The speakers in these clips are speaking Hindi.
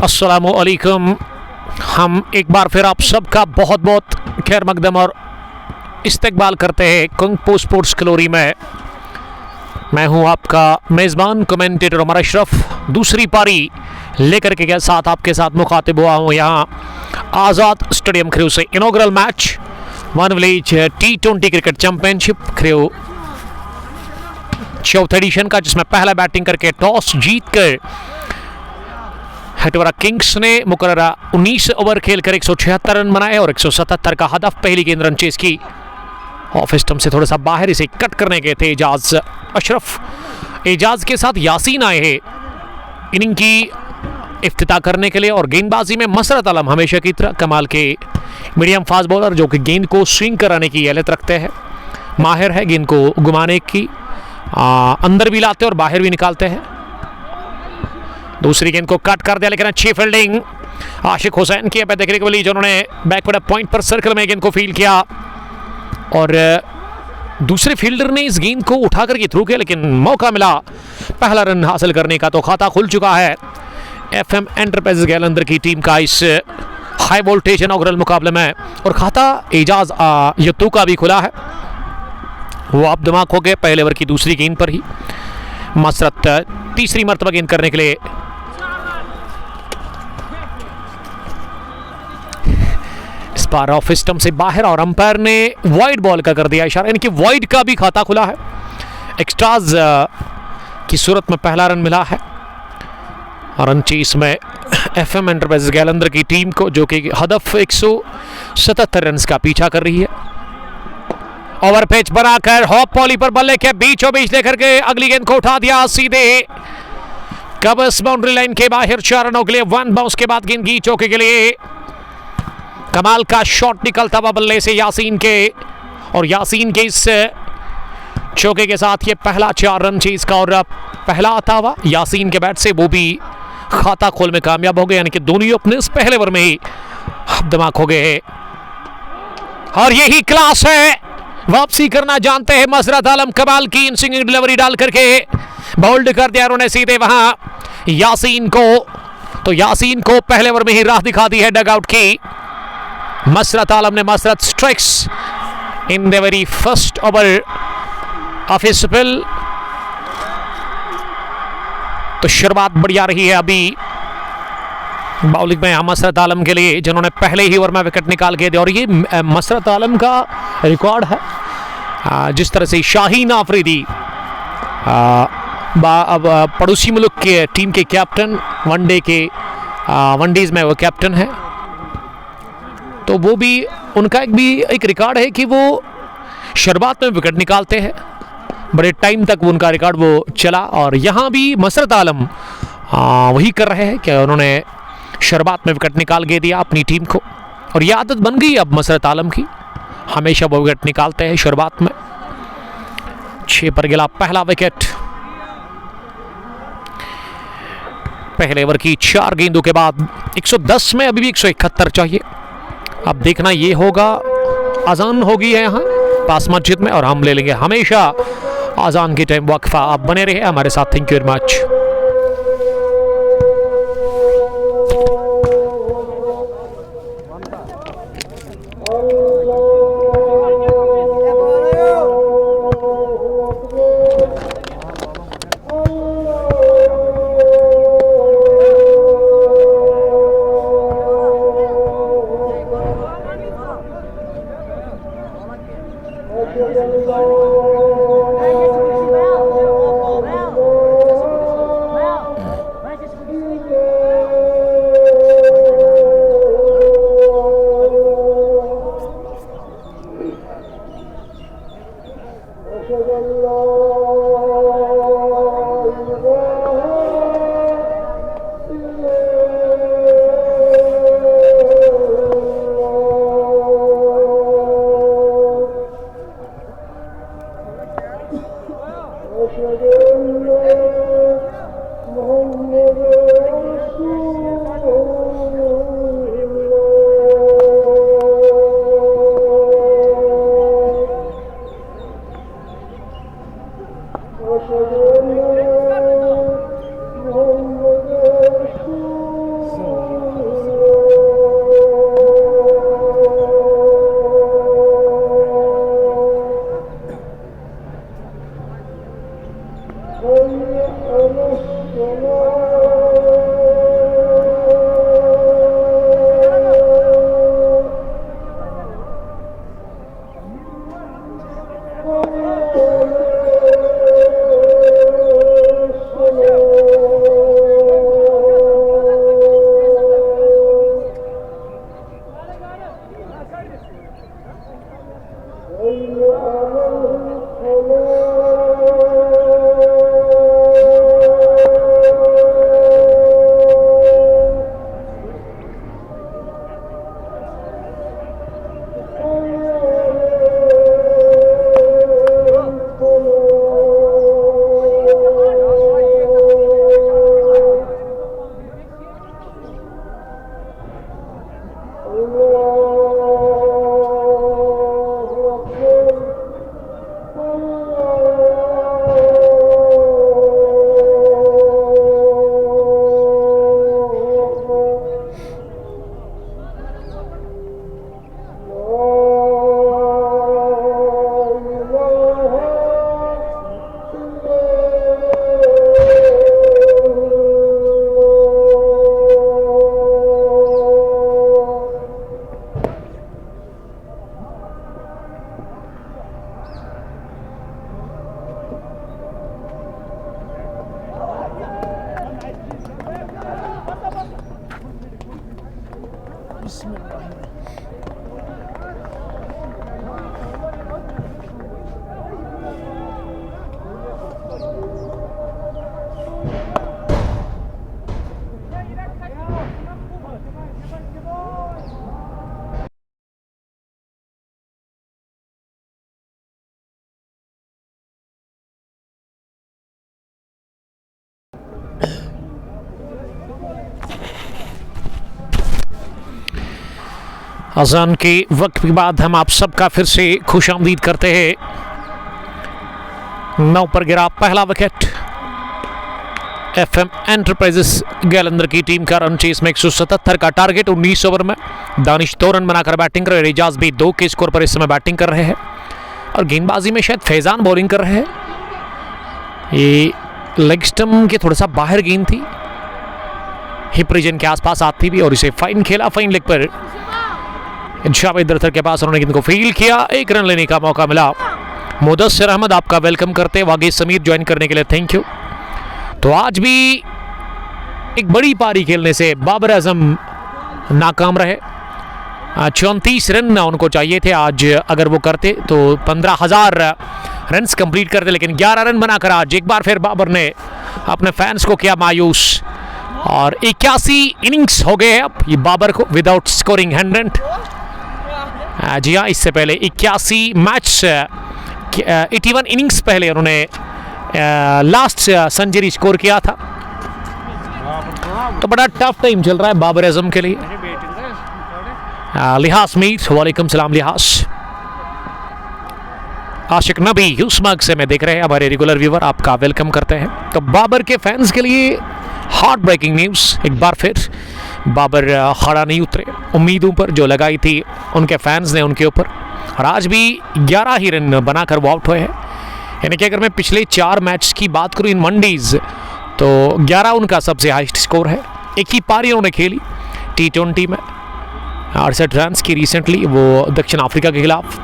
अस्सलामु अलैकुम। हम एक बार फिर आप सबका बहुत बहुत खैर मकदम और इस्तकबाल करते हैं कुंग स्पोर्ट्स ग्लोरी में। मैं हूं आपका मेज़बान कमेंटेटर उमर अशरफ। दूसरी पारी लेकर के साथ आपके साथ मुखातिब हुआ हूं यहाँ आज़ाद स्टेडियम क्रू से। Inaugural match one village T20 cricket championship crew चौथा एडिशन का, जिसमें पहला बैटिंग करके टॉस जीतकर हटवरा किंग्स ने मुकर्ररा 19 ओवर खेलकर 176 रन बनाए और 177 का हदफ पहली गेंद रन चेस की। ऑफ स्टंप से थोड़ा सा बाहर इसे कट करने गए थे एजाज अशरफ। एजाज के साथ यासीन आए हैं इनिंग की इफ्तिताह करने के लिए। और गेंदबाजी में मसरत आलम हमेशा की तरह कमाल के मीडियम फास्ट बॉलर, जो कि गेंद को स्विंग कराने की एहलियत रखते हैं, माहिर है गेंद को घुमाने की, अंदर भी लाते और बाहर भी निकालते हैं। दूसरी गेंद को कट कर दिया, लेकिन अच्छी फील्डिंग आशिक हुसैन की देखने को मिली, जिन्होंने बैकवर्ड पॉइंट पर सर्कल में गेंद को फील्ड किया और दूसरे फील्डर ने इस गेंद को उठा करके थ्रू किया, लेकिन मौका मिला पहला रन हासिल करने का। तो खाता खुल चुका है FM एंटरप्राइजेस गैलंदर की टीम का इस हाई वोल्टेज इनॉग्रल मुकाबले में। और खाता एजाज यत्तू का भी खुला है, वो आप दिमाग हो गए पहले ओवर की दूसरी गेंद पर ही। मसरत तीसरी मरतबा गेंद करने के लिए इस बार ऑफ स्टंप से बाहर और अंपायर ने वाइड बॉल का कर दिया इशारा, यानी कि वाइड का भी खाता खुला है। एक्स्ट्राज की सूरत में पहला रन मिला है रन चेस में FM एंटरप्राइजेस गैलंदर की टीम को, जो कि हदफ 177 रन का पीछा कर रही है। ओवर पिच बनाकर हॉप पॉली पर बल्ले के बीचों बीच लेकर के अगली गेंद को उठा दिया सीधे कबस बाउंड्री लाइन के बाहर 4 रनों के लिए। वन बाउंस के बाद गेंद की चौके के लिए कमाल का शॉट निकलता हुआ बल्ले से यासीन के, और यासीन के इस चौके के साथ ये पहला 4 रन चेज का और पहला आता हुआ यासीन के बैट से, वो भी खाता खोल में कामयाब हो गए, यानी कि दोनों ओपनर्स पहले ओवर में ही दिमाग हो गए। और यही क्लास है, वापसी करना जानते हैं मसरत आलम। कमाल की इंसिंग डिलीवरी डाल करके बोल्ड कर दिया उन्होंने सीधे वहां यासीन को। तो यासीन को पहले ओवर में ही राह दिखा दी है डगआउट की। मसरत आलम ने Masrat strikes in the very first over of his spell. तो शुरुआत बढ़िया रही है अभी बॉलिंग में मसरत आलम के लिए, जिन्होंने पहले ही ओवर में विकेट निकाल के दिया। और ये मसरत आलम का रिकॉर्ड है, जिस तरह से शाहीन आफरीदी पड़ोसी मुल्क के टीम के कैप्टन, वनडेज में वो कैप्टन है, तो वो भी उनका एक रिकॉर्ड है कि वो शुरुआत में विकेट निकालते हैं, बड़े टाइम तक वो उनका रिकॉर्ड वो चला। और यहाँ भी मसरत आलम वही कर रहे हैं कि उन्होंने शुरुआत में विकेट निकाल के दिया अपनी टीम को, और ये आदत बन गई अब मसरत आलम की, हमेशा वो विकेट निकालते हैं शुरुआत में। 6 पर गिला पहला विकेट पहले ओवर की 4 गेंदों के बाद। 110 में अभी भी 171 चाहिए। अब देखना ये होगा, अजान होगी है यहाँ पास मस्जिद में, और हम ले लेंगे हमेशा अजान के टाइम वक्फा। आप बने रहे हमारे साथ, थैंक यू वेरी मच। अजान के वक्त के बाद हम आप सबका फिर से खुशामदीद करते हैं। 9 पर गिरा पहला विकेट। एफएम एंटरप्राइजेस गैलंदर की टीम का रन चेस में 177 का टारगेट 19 ओवर में। दानिश 2 रन बनाकर बैटिंग कर रहे हैं। एजाज भी 2 के स्कोर पर इस समय बैटिंग कर रहे हैं और गेंदबाजी में शायद फैजान बॉलिंग कर रहे हैं। ये लेग स्टंप के थोड़ा सा बाहर गेंद थी, हिप रीजन के आसपास आती भी और इसे फाइन खेला। फाइन लेग पर जावेद अख्तर के पास उन्होंने गेंद को फील किया। 1 रन लेने का मौका मिला। मुदस्सिर अहमद आपका वेलकम करते हैं। वागीज समीर ज्वाइन करने के लिए थैंक यू। तो आज भी एक बड़ी पारी खेलने से बाबर आजम नाकाम रहे। 34 रन उनको चाहिए थे आज, अगर वो करते तो 15,000 रन्स कंप्लीट करते, लेकिन 11 रन बनाकर आज एक बार फिर बाबर ने अपने फैंस को किया मायूस। और 81 इनिंग्स हो गए हैं अब ये बाबर को विदाउट स्कोरिंग 100। जी हाँ, इससे पहले 81 मैच 81 इनिंग्स पहले उन्होंने लास्ट सेंचुरी स्कोर किया था। तो बड़ा टफ टाइम चल रहा है बाबर आजम के लिए। लिहाज मीर, वालेकुम सलाम लिहाज। आशिक नबी यूसमर्ग से मैं देख रहे हैं हमारे रेगुलर व्यूवर, आपका वेलकम करते हैं। तो बाबर के फैंस के लिए हार्ट ब्रेकिंग न्यूज़। एक बार फिर बाबर खड़ा नहीं उतरे उम्मीदों पर जो लगाई थी उनके फैंस ने उनके ऊपर, और आज भी 11 ही रन बनाकर वो आउट हुए हैं। यानी कि अगर मैं पिछले 4 मैच की बात करूं इन मंडीज़, तो 11 उनका सबसे हाईएस्ट स्कोर है। एक ही पारी उन्होंने खेली T20 में 68 रन की रिसेंटली, वो दक्षिण अफ्रीका के खिलाफ,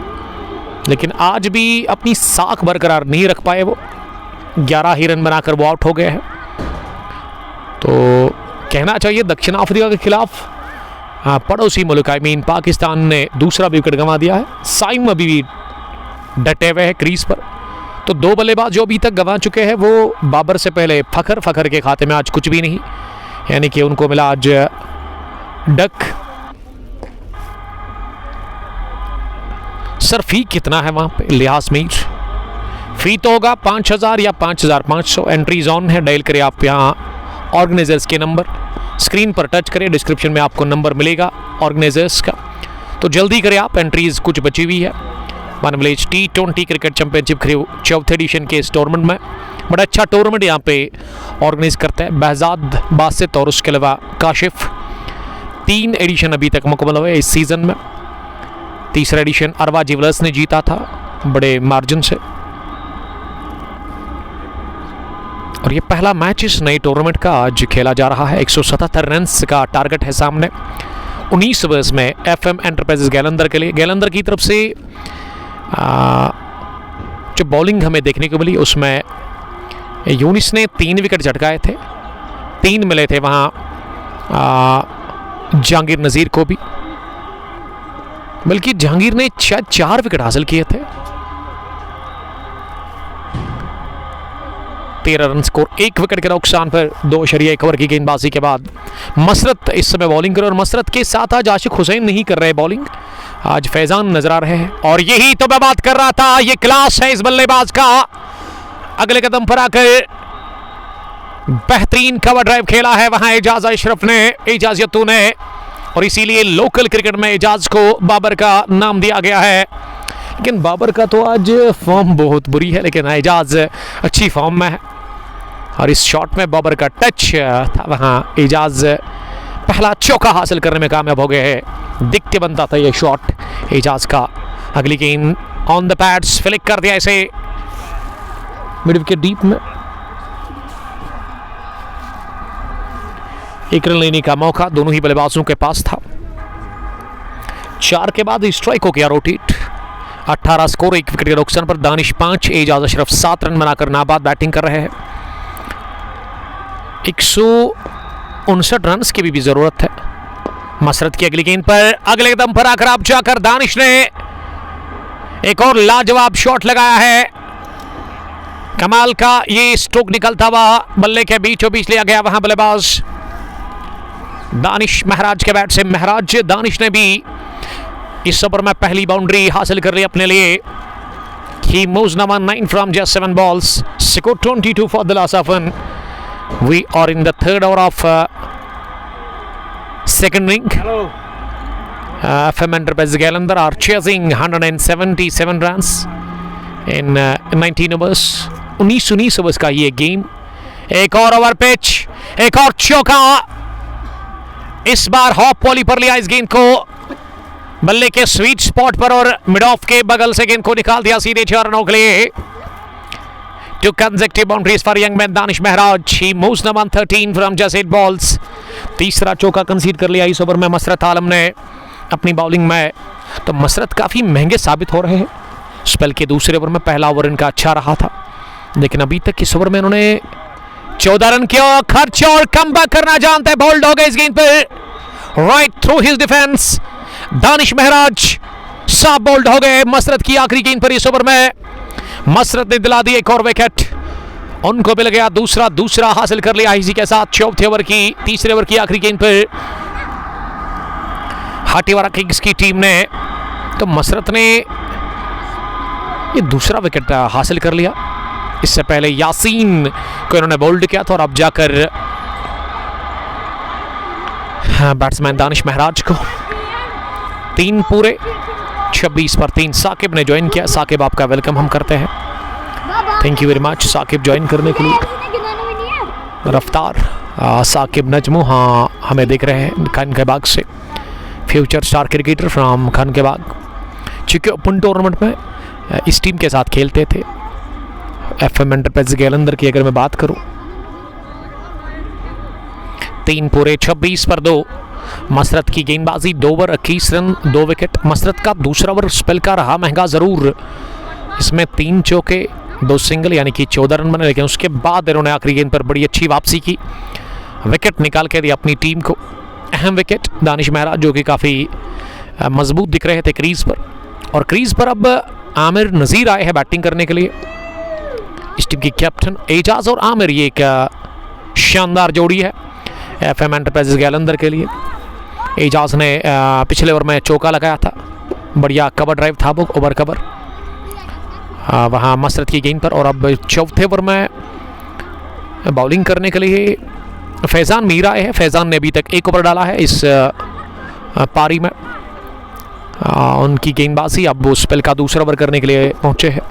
लेकिन आज भी अपनी साख बरकरार नहीं रख पाए। वो 11 ही रन बनाकर वो आउट हो गए हैं। तो कहना चाहिए दक्षिण अफ्रीका के खिलाफ पड़ोसी मुल्क आई मीन पाकिस्तान ने दूसरा विकेट गंवा दिया है। साइम अभी भी डटे हुए हैं क्रीज पर। तो 2 बल्लेबाज जो अभी तक गंवा चुके हैं वो बाबर से पहले फखर के खाते में आज कुछ भी नहीं, यानी कि उनको मिला आज डक। सर फी कितना है वहाँ पे लिहाज मीर? फी तो होगा 5,000 या 5,500। एंट्रीज ऑन है, डायल करें आप यहाँ ऑर्गेनाइजर्स के नंबर, स्क्रीन पर टच करें, डिस्क्रिप्शन में आपको नंबर मिलेगा ऑर्गेनाइजर्स का। तो जल्दी करें आप, एंट्रीज कुछ बची हुई है। One village T20 cricket championship Khrew 4th edition के इस टूर्नामेंट में बड़ा अच्छा टूर्नामेंट यहाँ पे ऑर्गेनाइज करता है बहजाद बासित और उसके अलावा काशिफ। 3 एडिशन अभी तक मुकम्मल हुए इस सीज़न में। तीसरा एडिशन अरवा ज्वेलर्स ने जीता था बड़े मार्जिन से, और ये पहला मैच इस नए टूर्नामेंट का आज खेला जा रहा है। 177 रन का टारगेट है सामने 19 ओवर्स में एफएम एंटरप्राइजेस गैलंदर के लिए। गैलंदर की तरफ से जो बॉलिंग हमें देखने को मिली उसमें यूनिस ने 3 विकेट झटकाए थे, 3 मिले थे वहाँ जहांगीर नज़ीर को भी, बल्कि जहांगीर ने 4 विकेट हासिल किए थे। 13 रन स्कोर, 1 विकेट के नुकसान पर 2.1 ओवर की गेंदबाजी के बाद मसरत इस समय बॉलिंग कर, और मसरत के साथ आज आशिक हुसैन नहीं कर रहे बॉलिंग, आज फैजान नजर आ रहे हैं। और यही तो मैं बात कर रहा था, ये क्लास है इस बल्लेबाज का। अगले कदम पर आकर बेहतरीन कवर ड्राइव खेला है वहां एजाज अशरफ ने, एजाज यत्तू ने, और इसीलिए लोकल क्रिकेट में एजाज को बाबर का नाम दिया गया है। लेकिन बाबर का तो आज फॉर्म बहुत बुरी है, लेकिन एजाज अच्छी फॉर्म में है। और इस शॉट में बाबर का टच था वहाँ, एजाज पहला चौका हासिल करने में कामयाब हो गए हैं। दिखते बनता था ये शॉट एजाज का। अगली गेंद ऑन द पैड्स, फ्लिक कर दिया इसे मिड विकेट डीप में। 1 रन लेने का मौका दोनों ही बल्लेबाजों के पास था। 4 के बाद स्ट्राइक हो गया रोटेट। 18 स्कोर, 1 विकेट के नुकसान पर दानिश 5, एजाज अशरफ 7 रन बनाकर नाबाद बैटिंग कर रहे हैं। 159 रन की भी जरूरत है। मसरत की अगली गेंद पर अगले कदम पर आकर अब जाकर दानिश ने एक और लाजवाब शॉट लगाया है। कमाल का ये स्ट्रोक निकलता हुआ बल्ले के बीचों बीच लिया गया वहां बल्लेबाज दानिश महराज के बैट से। महराज दानिश ने भी इस ओवर में पहली बाउंड्री हासिल कर ली अपने लिए। He moves number 9 from just 7 balls. Score 22 for the last one. We are in the third over of second inning. FM Enterprises Galandar are chasing 177 runs in 19 overs. 19 overs का ये गेम। एक और ओवर पिच, एक और चौका। इस बार हॉप वॉली पर लिया इस गेंद को बल्ले के स्वीट स्पॉट पर और मिड ऑफ के बगल से गेंद को निकाल दिया सीधे 4 रनों के लिए। 2 consecutive boundaries for young man Danish Maharaj. He moves number 13 from just 8 balls. तीसरा चौका कंसीड कर लिया इस ओवर में मसरत आलम ने अपनी बॉलिंग में। तो मसरत काफी महंगे साबित हो रहे हैं। स्पेल के दूसरे ओवर में पहला ओवर इनका अच्छा रहा था, लेकिन अभी तक इस ओवर में उन्होंने 14 रन किया खर्च और कमबैक करना जानते हैं। बोल्ड हो गए इस गेंद पर right through his defence. Danish Mahraj साफ बोल्ड हो गए मसरत की आखिरी गेंद पर इस ओवर में। मसरत ने दिला दी एक और विकेट, उनको मिल गया दूसरा हासिल कर लिया इसी के साथ चौथे ओवर की तीसरे ओवर की आखिरी गेंद पर हाटीवाला किंग्स की टीम ने। तो मसरत ने ये दूसरा विकेट हासिल कर लिया। इससे पहले यासीन को इन्होंने बोल्ड किया था और अब जाकर बैट्समैन दानिश महराज को 3 पूरे 26 पर 3 साकिब ने ज्वाइन किया। साकिब आपका वेलकम हम करते हैं, thank you very much Saqib join करने के लिए। रफ्तार साकिब नजमू हाँ हमें देख रहे हैं खान के बाग से, future star cricketer from Khan के बाग। चूंकि ओपन टूर्नामेंट में इस टीम के साथ खेलते थे। FM एंटरप्राइज गैलंदर की अगर मैं बात करूं 3 पूरे 26 पर 2 मसरत की गेंदबाजी 2 ओवर 21 रन 2 विकेट। मसरत का दूसरा ओवर स्पेल का रहा महंगा ज़रूर, इसमें 3 चौके 2 सिंगल यानी कि 14 रन बने, लेकिन उसके बाद इन्होंने आखिरी गेंद पर बड़ी अच्छी वापसी की, विकेट निकाल के दिया अपनी टीम को। अहम विकेट दानिश महराज जो कि काफ़ी मजबूत दिख रहे थे क्रीज पर, और क्रीज पर अब आमिर नज़ीर आए हैं बैटिंग करने के लिए। इस टीम की कैप्टन एजाज और आमिर ये एक शानदार जोड़ी है FM एंटरप्राइजेस गैलंदर के लिए। एजाज ने पिछले ओवर में चौका लगाया था, बढ़िया कवर ड्राइव था वो ओवर कवर वहाँ मसरत की गेंद पर। और अब चौथे ओवर में बॉलिंग करने के लिए फैज़ान मीर आए हैं। फैज़ान ने अभी तक 1 ओवर डाला है इस पारी में। उनकी गेंदबाजी अब वो स्पेल का दूसरा ओवर करने के लिए पहुंचे हैं।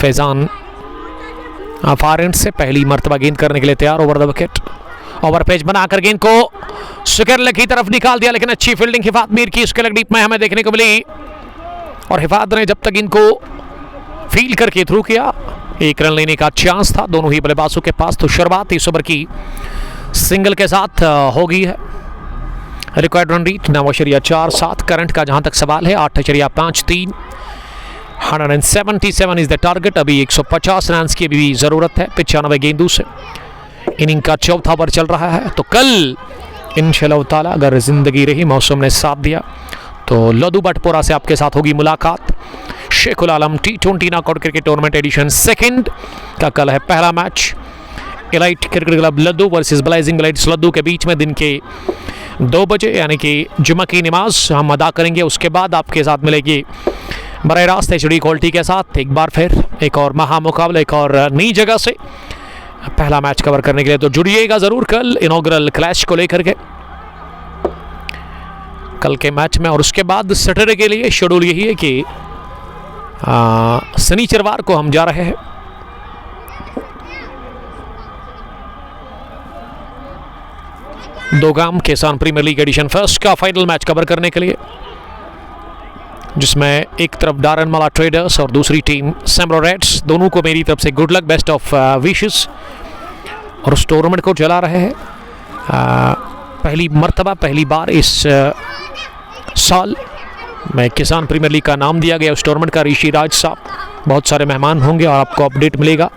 फैज़ान फार एंड से पहली मर्तबा गेंद करने के लिए तैयार। Over the wicket, over page बनाकर गेंद को स्क्वायर लेग की तरफ निकाल दिया, लेकिन अच्छी फील्डिंग हिफात मीर की उसके लेग डीप में हमें देखने को मिली। और हिफात ने जब तक इनको फील करके थ्रू किया 1 रन लेने का चांस था दोनों ही बल्लेबाजों के पास। तो शुरुआत इस ओवर की सिंगल के साथ हो गई है। Required run rate 9.47। करंट का जहां तक सवाल है 8.53। 177 इज द टारगेट। अभी 150 रन की भी जरूरत है 95 गेंदों से। इनिंग का चौथा ओवर चल रहा है। तो कल इंशाअल्लाह ताला अगर जिंदगी रही, मौसम ने साथ दिया, तो लद्दू बटपोरा से आपके साथ होगी मुलाकात। Shekhul Alam T20 knockout cricket tournament edition 2 का कल है पहला मैच। Elite cricket club Laddu versus blazing lights Laddu के बीच में दिन के 2 बजे यानी कि जुमा की नमाज हम अदा करेंगे। उसके बाद आपके साथ मिलेगी बराह रास्त HD क्वालिटी के साथ एक बार फिर एक और महामुकाबला एक और नई जगह से पहला मैच कवर करने के लिए। तो जुड़िएगा ज़रूर कल इनॉग्रल क्लैश को लेकर के कल के मैच में। और उसके बाद सैटरडे के लिए शेड्यूल यही है कि शनिचरवार को हम जा रहे हैं दोगाम किसान प्रीमियर लीग एडिशन 1 का फाइनल मैच कवर करने के लिए, जिसमें एक तरफ डारनमाला ट्रेडर्स और दूसरी टीम सैमरो रेड्स। दोनों को मेरी तरफ से good luck, best of wishes. और उस टूर्नामेंट को चला रहे हैं पहली मर्तबा पहली बार इस साल में किसान प्रीमियर लीग का नाम दिया गया उस टूर्नामेंट का ऋषि राज साहब। बहुत सारे मेहमान होंगे और आपको अपडेट मिलेगा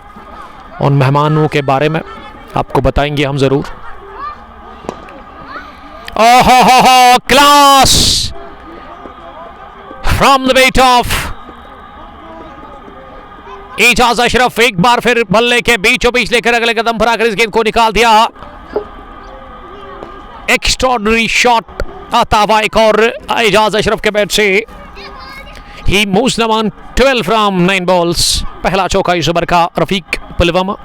उन मेहमानों के बारे में, आपको बताएंगे हम ज़रूर। ओहो class from the weight of Ejaz Ashraf. एक बार फिर बल्ले के बीचों बीच लेकर अगले कदम पर आकर इस गेंद को निकाल दिया। एक्स्ट्राऑर्डिनरी शॉट आता हुआ एक और एजाज अशरफ के बैट से। He moves the one 12 from 9 balls. पहला चौका इस ओवर का रफीक पुलवामा।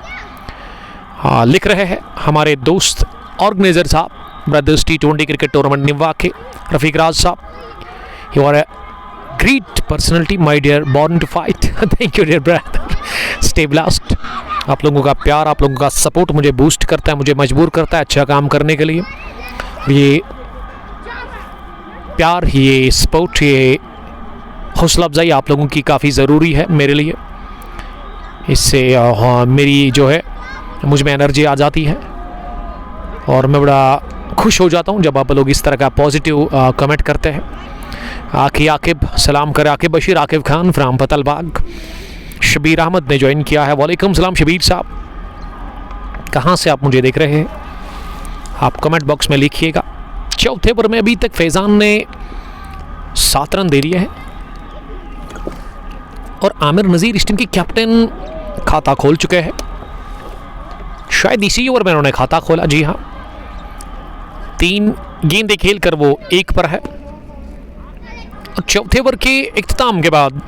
लिख रहे हैं हमारे दोस्त ऑर्गेनाइजर साहब, ब्रदर्स T20 क्रिकेट टूर्नामेंट निवा के रफीक राज साहब। You are a great personality my dear, born to fight. Thank you dear brother, stay blessed. आप लोगों का प्यार, आप लोगों का सपोर्ट मुझे बूस्ट करता है, मुझे मजबूर करता है अच्छा काम करने के लिए। ये प्यार, ये सपोर्ट, ये हौसला अफजाई आप लोगों की काफ़ी ज़रूरी है मेरे लिए। इससे मेरी जो है मुझ में एनर्जी आ जाती है और मैं बड़ा खुश हो जाता हूँ जब आप लोग इस तरह का पॉजिटिव कमेंट करते हैं। आकिब सलाम कर, आकिब बशीर, आकिब खान फ्राम फतलबाग। शबीर अहमद ने ज्वाइन किया है। वालेकुम सलाम शबीर साहब, कहाँ से आप मुझे देख रहे हैं आप कमेंट बॉक्स में लिखिएगा। चौथे ओवर में अभी तक फैज़ान ने 7 रन दे दिए हैं और आमिर नज़ीर इस टीम के कैप्टन खाता खोल चुके हैं। शायद इसी ओवर में उन्होंने खाता खोला। जी हाँ, 3 गेंदें खेल कर वो 1 पर है। और चौथे ओवर के इख्तिताम के बाद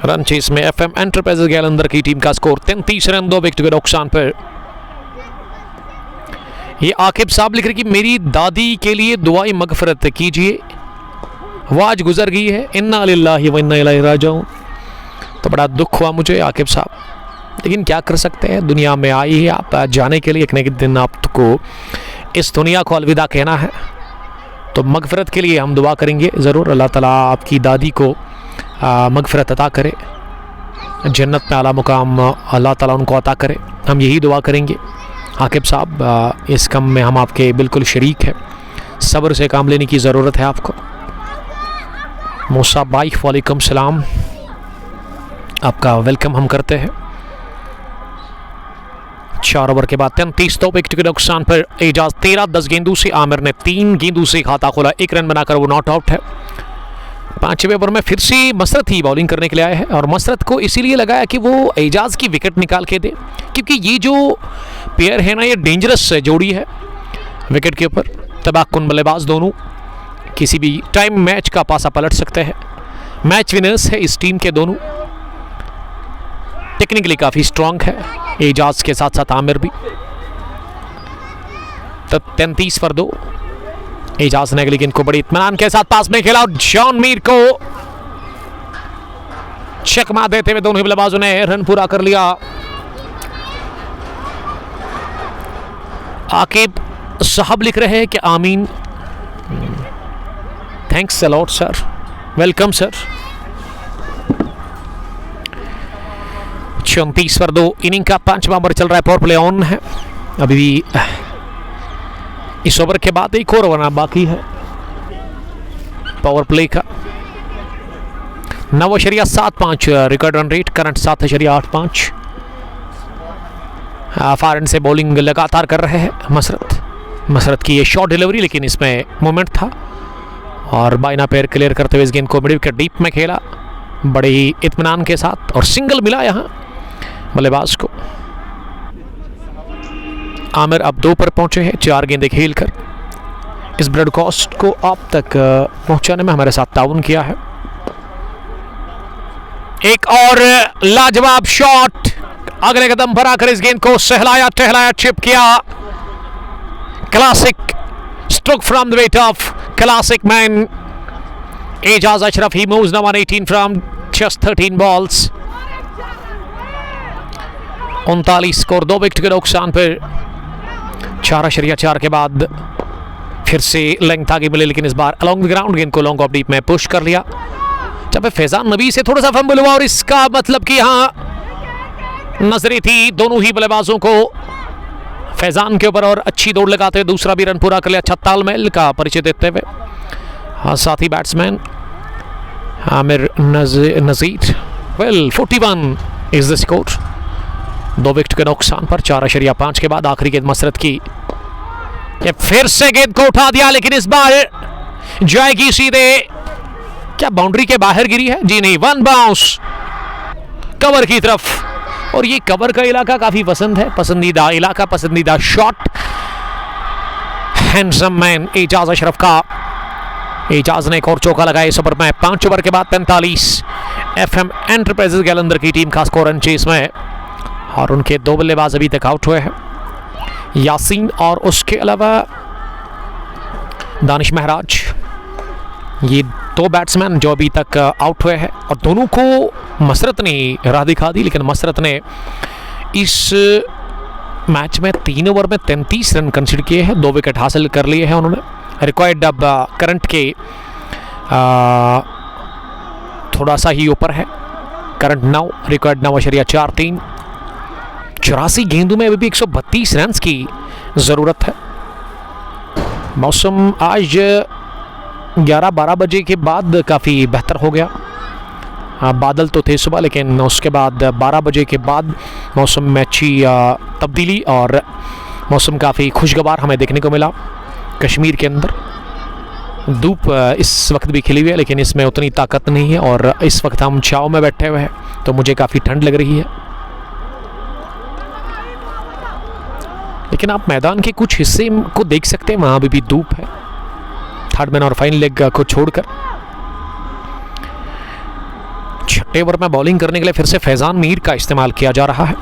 रन चेस में FM एंटरप्राइजेज गैलंदर की टीम का स्कोर 33 रन 2 विकेट के नुकसान पर। ये आकिब साहब लिख रहे कि मेरी दादी के लिए दुआई मगफरत कीजिए, वो आज गुजर गई है। इन्ना लिल्लाहि व इन्ना इलैहि राजिऊन। तो बड़ा दुख हुआ मुझे आकिब साहब, लेकिन क्या कर सकते हैं, दुनिया में आई है आप जाने के लिए। एक न एक दिन आपको इस दुनिया को अलविदा कहना है, तो मगफरत के लिए हम दुआ करेंगे ज़रूर। अल्लाह ताला आपकी दादी को मगफरत अता करे, जन्नत में आला मुकाम अल्लाह ताला उनको अता करे, हम यही दुआ करेंगे। आकिब साहब इस कम में हम आपके बिल्कुल शरीक हैं, सब्र से काम लेने की ज़रूरत है आपको। मूसा भाई वालेकुम सलाम, आपका वेलकम हम करते हैं। 4 ओवर के बाद 33 विकेट के नुकसान पर एजाज 13-10 गेंदों से। आमिर ने 3 गेंदों से खाता खोला, 1 रन बनाकर वो नॉट आउट है। 5वें ओवर में फिर से मसरत ही बॉलिंग करने के लिए आए हैं और मसरत को इसीलिए लगाया कि वो एजाज की विकेट निकाल के दे, क्योंकि ये जो पेयर है ना, ये डेंजरस जोड़ी है विकेट के ऊपर। तबाहकुन बल्लेबाज दोनों किसी भी टाइम मैच का पासा पलट सकते हैं। मैच विनर्स है इस टीम के दोनों, टेक्निकली काफ़ी स्ट्रांग है एजाज के साथ साथ आमिर भी। तो 33 पर 2 एजाज ने अगली गेंद को बड़ी इत्मीनान के साथ पास में खेला और जॉन मीर को चकमा देते हुए दोनों ही बल्लेबाजों ने रन पूरा कर लिया। आकिब साहब लिख रहे हैं कि आमीन। Thanks a lot sir, welcome sir. 34 पर 2 इनिंग का 5वां ओवर चल रहा है, पावर प्ले ऑन है। अभी भी इस ओवर के बाद एक और ओवर बाकी है पावर प्ले का। 9.75 record run rate, current 7.85। Far and से बॉलिंग लगातार कर रहे हैं मसरत की ये शॉर्ट डिलीवरी, लेकिन इसमें मोमेंट था और बाइना पैर क्लियर करते हुए इस गेंद को मिड विकेट डीप में खेला बड़े ही इत्मीनान के साथ और सिंगल मिला यहाँ बल्लेबाज को। आमिर अब 2 पर पहुंचे हैं 4 गेंदें खेलकर। इस ब्रॉडकास्ट को आप तक पहुंचाने में हमारे साथ ताउन किया है। एक और लाजवाब शॉट, अगले कदम पर आकर इस गेंद को सहलाया टहलाया चिप किया। Classic stroke from the weight of classic man Ejaz Ashraf. He moves now on 18 from just 13 balls. 39 score, 2 wicket के नुकसान पर। 4.4 के बाद फिर से लेंथ आगे मिले, लेकिन इस बार अलोंग द ग्राउंड गेंद को लॉन्ग ऑफ डीप में पुश कर लिया। जब फैजान नबी से थोड़ा सा फंबल हुआ और इसका मतलब कि यहाँ नजरें थी दोनों ही बल्लेबाजों को फैजान के ऊपर और अच्छी दौड़ लगाते हुए दूसरा भी रन पूरा कर लिया। अच्छा तालमेल का परिचय देते हुए हाँ साथ ही batsman Aamir Nazir. Well 41 is the score, 2 wicket के नुकसान पर। 4.5 के बाद आखिरी गेंद मसरत की कि फिर से गेंद को उठा दिया, लेकिन इस बार जाएगी सीधे, क्या बाउंड्री के बाहर गिरी है? जी नहीं, वन बाउंस कवर की तरफ। और ये कवर का इलाका काफी पसंद है, पसंदीदा इलाका, पसंदीदा shot handsome man Ejaz Ashraf का। एजाज ने एक और चौका लगाया इस ओवर में। 5 ओवर के बाद 45 FM एंटरप्राइजेज गैलंदर की टीम का स्कोर रन चेस में, और उनके 2 बल्लेबाज अभी तक आउट हुए हैं, यासीन और उसके अलावा दानिश महराज। ये 2 बैट्समैन जो अभी तक आउट हुए हैं, और दोनों को मसरत ने राह दिखा दी, लेकिन मसरत ने इस मैच में 3 ओवर में 33 रन कंसीडर किए हैं, 2 विकेट हासिल कर लिए हैं उन्होंने। रिकॉर्ड अब करंट के थोड़ा सा ही ऊपर है, करंट 9, रिकॉर्ड 9.43। 84 गेंदों में अभी भी 132 रन की ज़रूरत है। मौसम आज 11-12 बजे के बाद काफ़ी बेहतर हो गया। बादल तो थे सुबह, लेकिन उसके बाद 12 बजे के बाद मौसम में अच्छी तब्दीली और मौसम काफ़ी खुशगवार हमें देखने को मिला। कश्मीर के अंदर धूप इस वक्त भी खिली हुई है, लेकिन इसमें उतनी ताकत नहीं है, और इस वक्त हम छाँव में बैठे हुए हैं, तो मुझे काफ़ी ठंड लग रही है। लेकिन आप मैदान के कुछ हिस्से को देख सकते हैं, वहाँ अभी भी धूप है, थर्ड मैन और फाइन लेग को छोड़कर। 6ठे ओवर में बॉलिंग करने के लिए फिर से फैज़ान मीर का इस्तेमाल किया जा रहा है।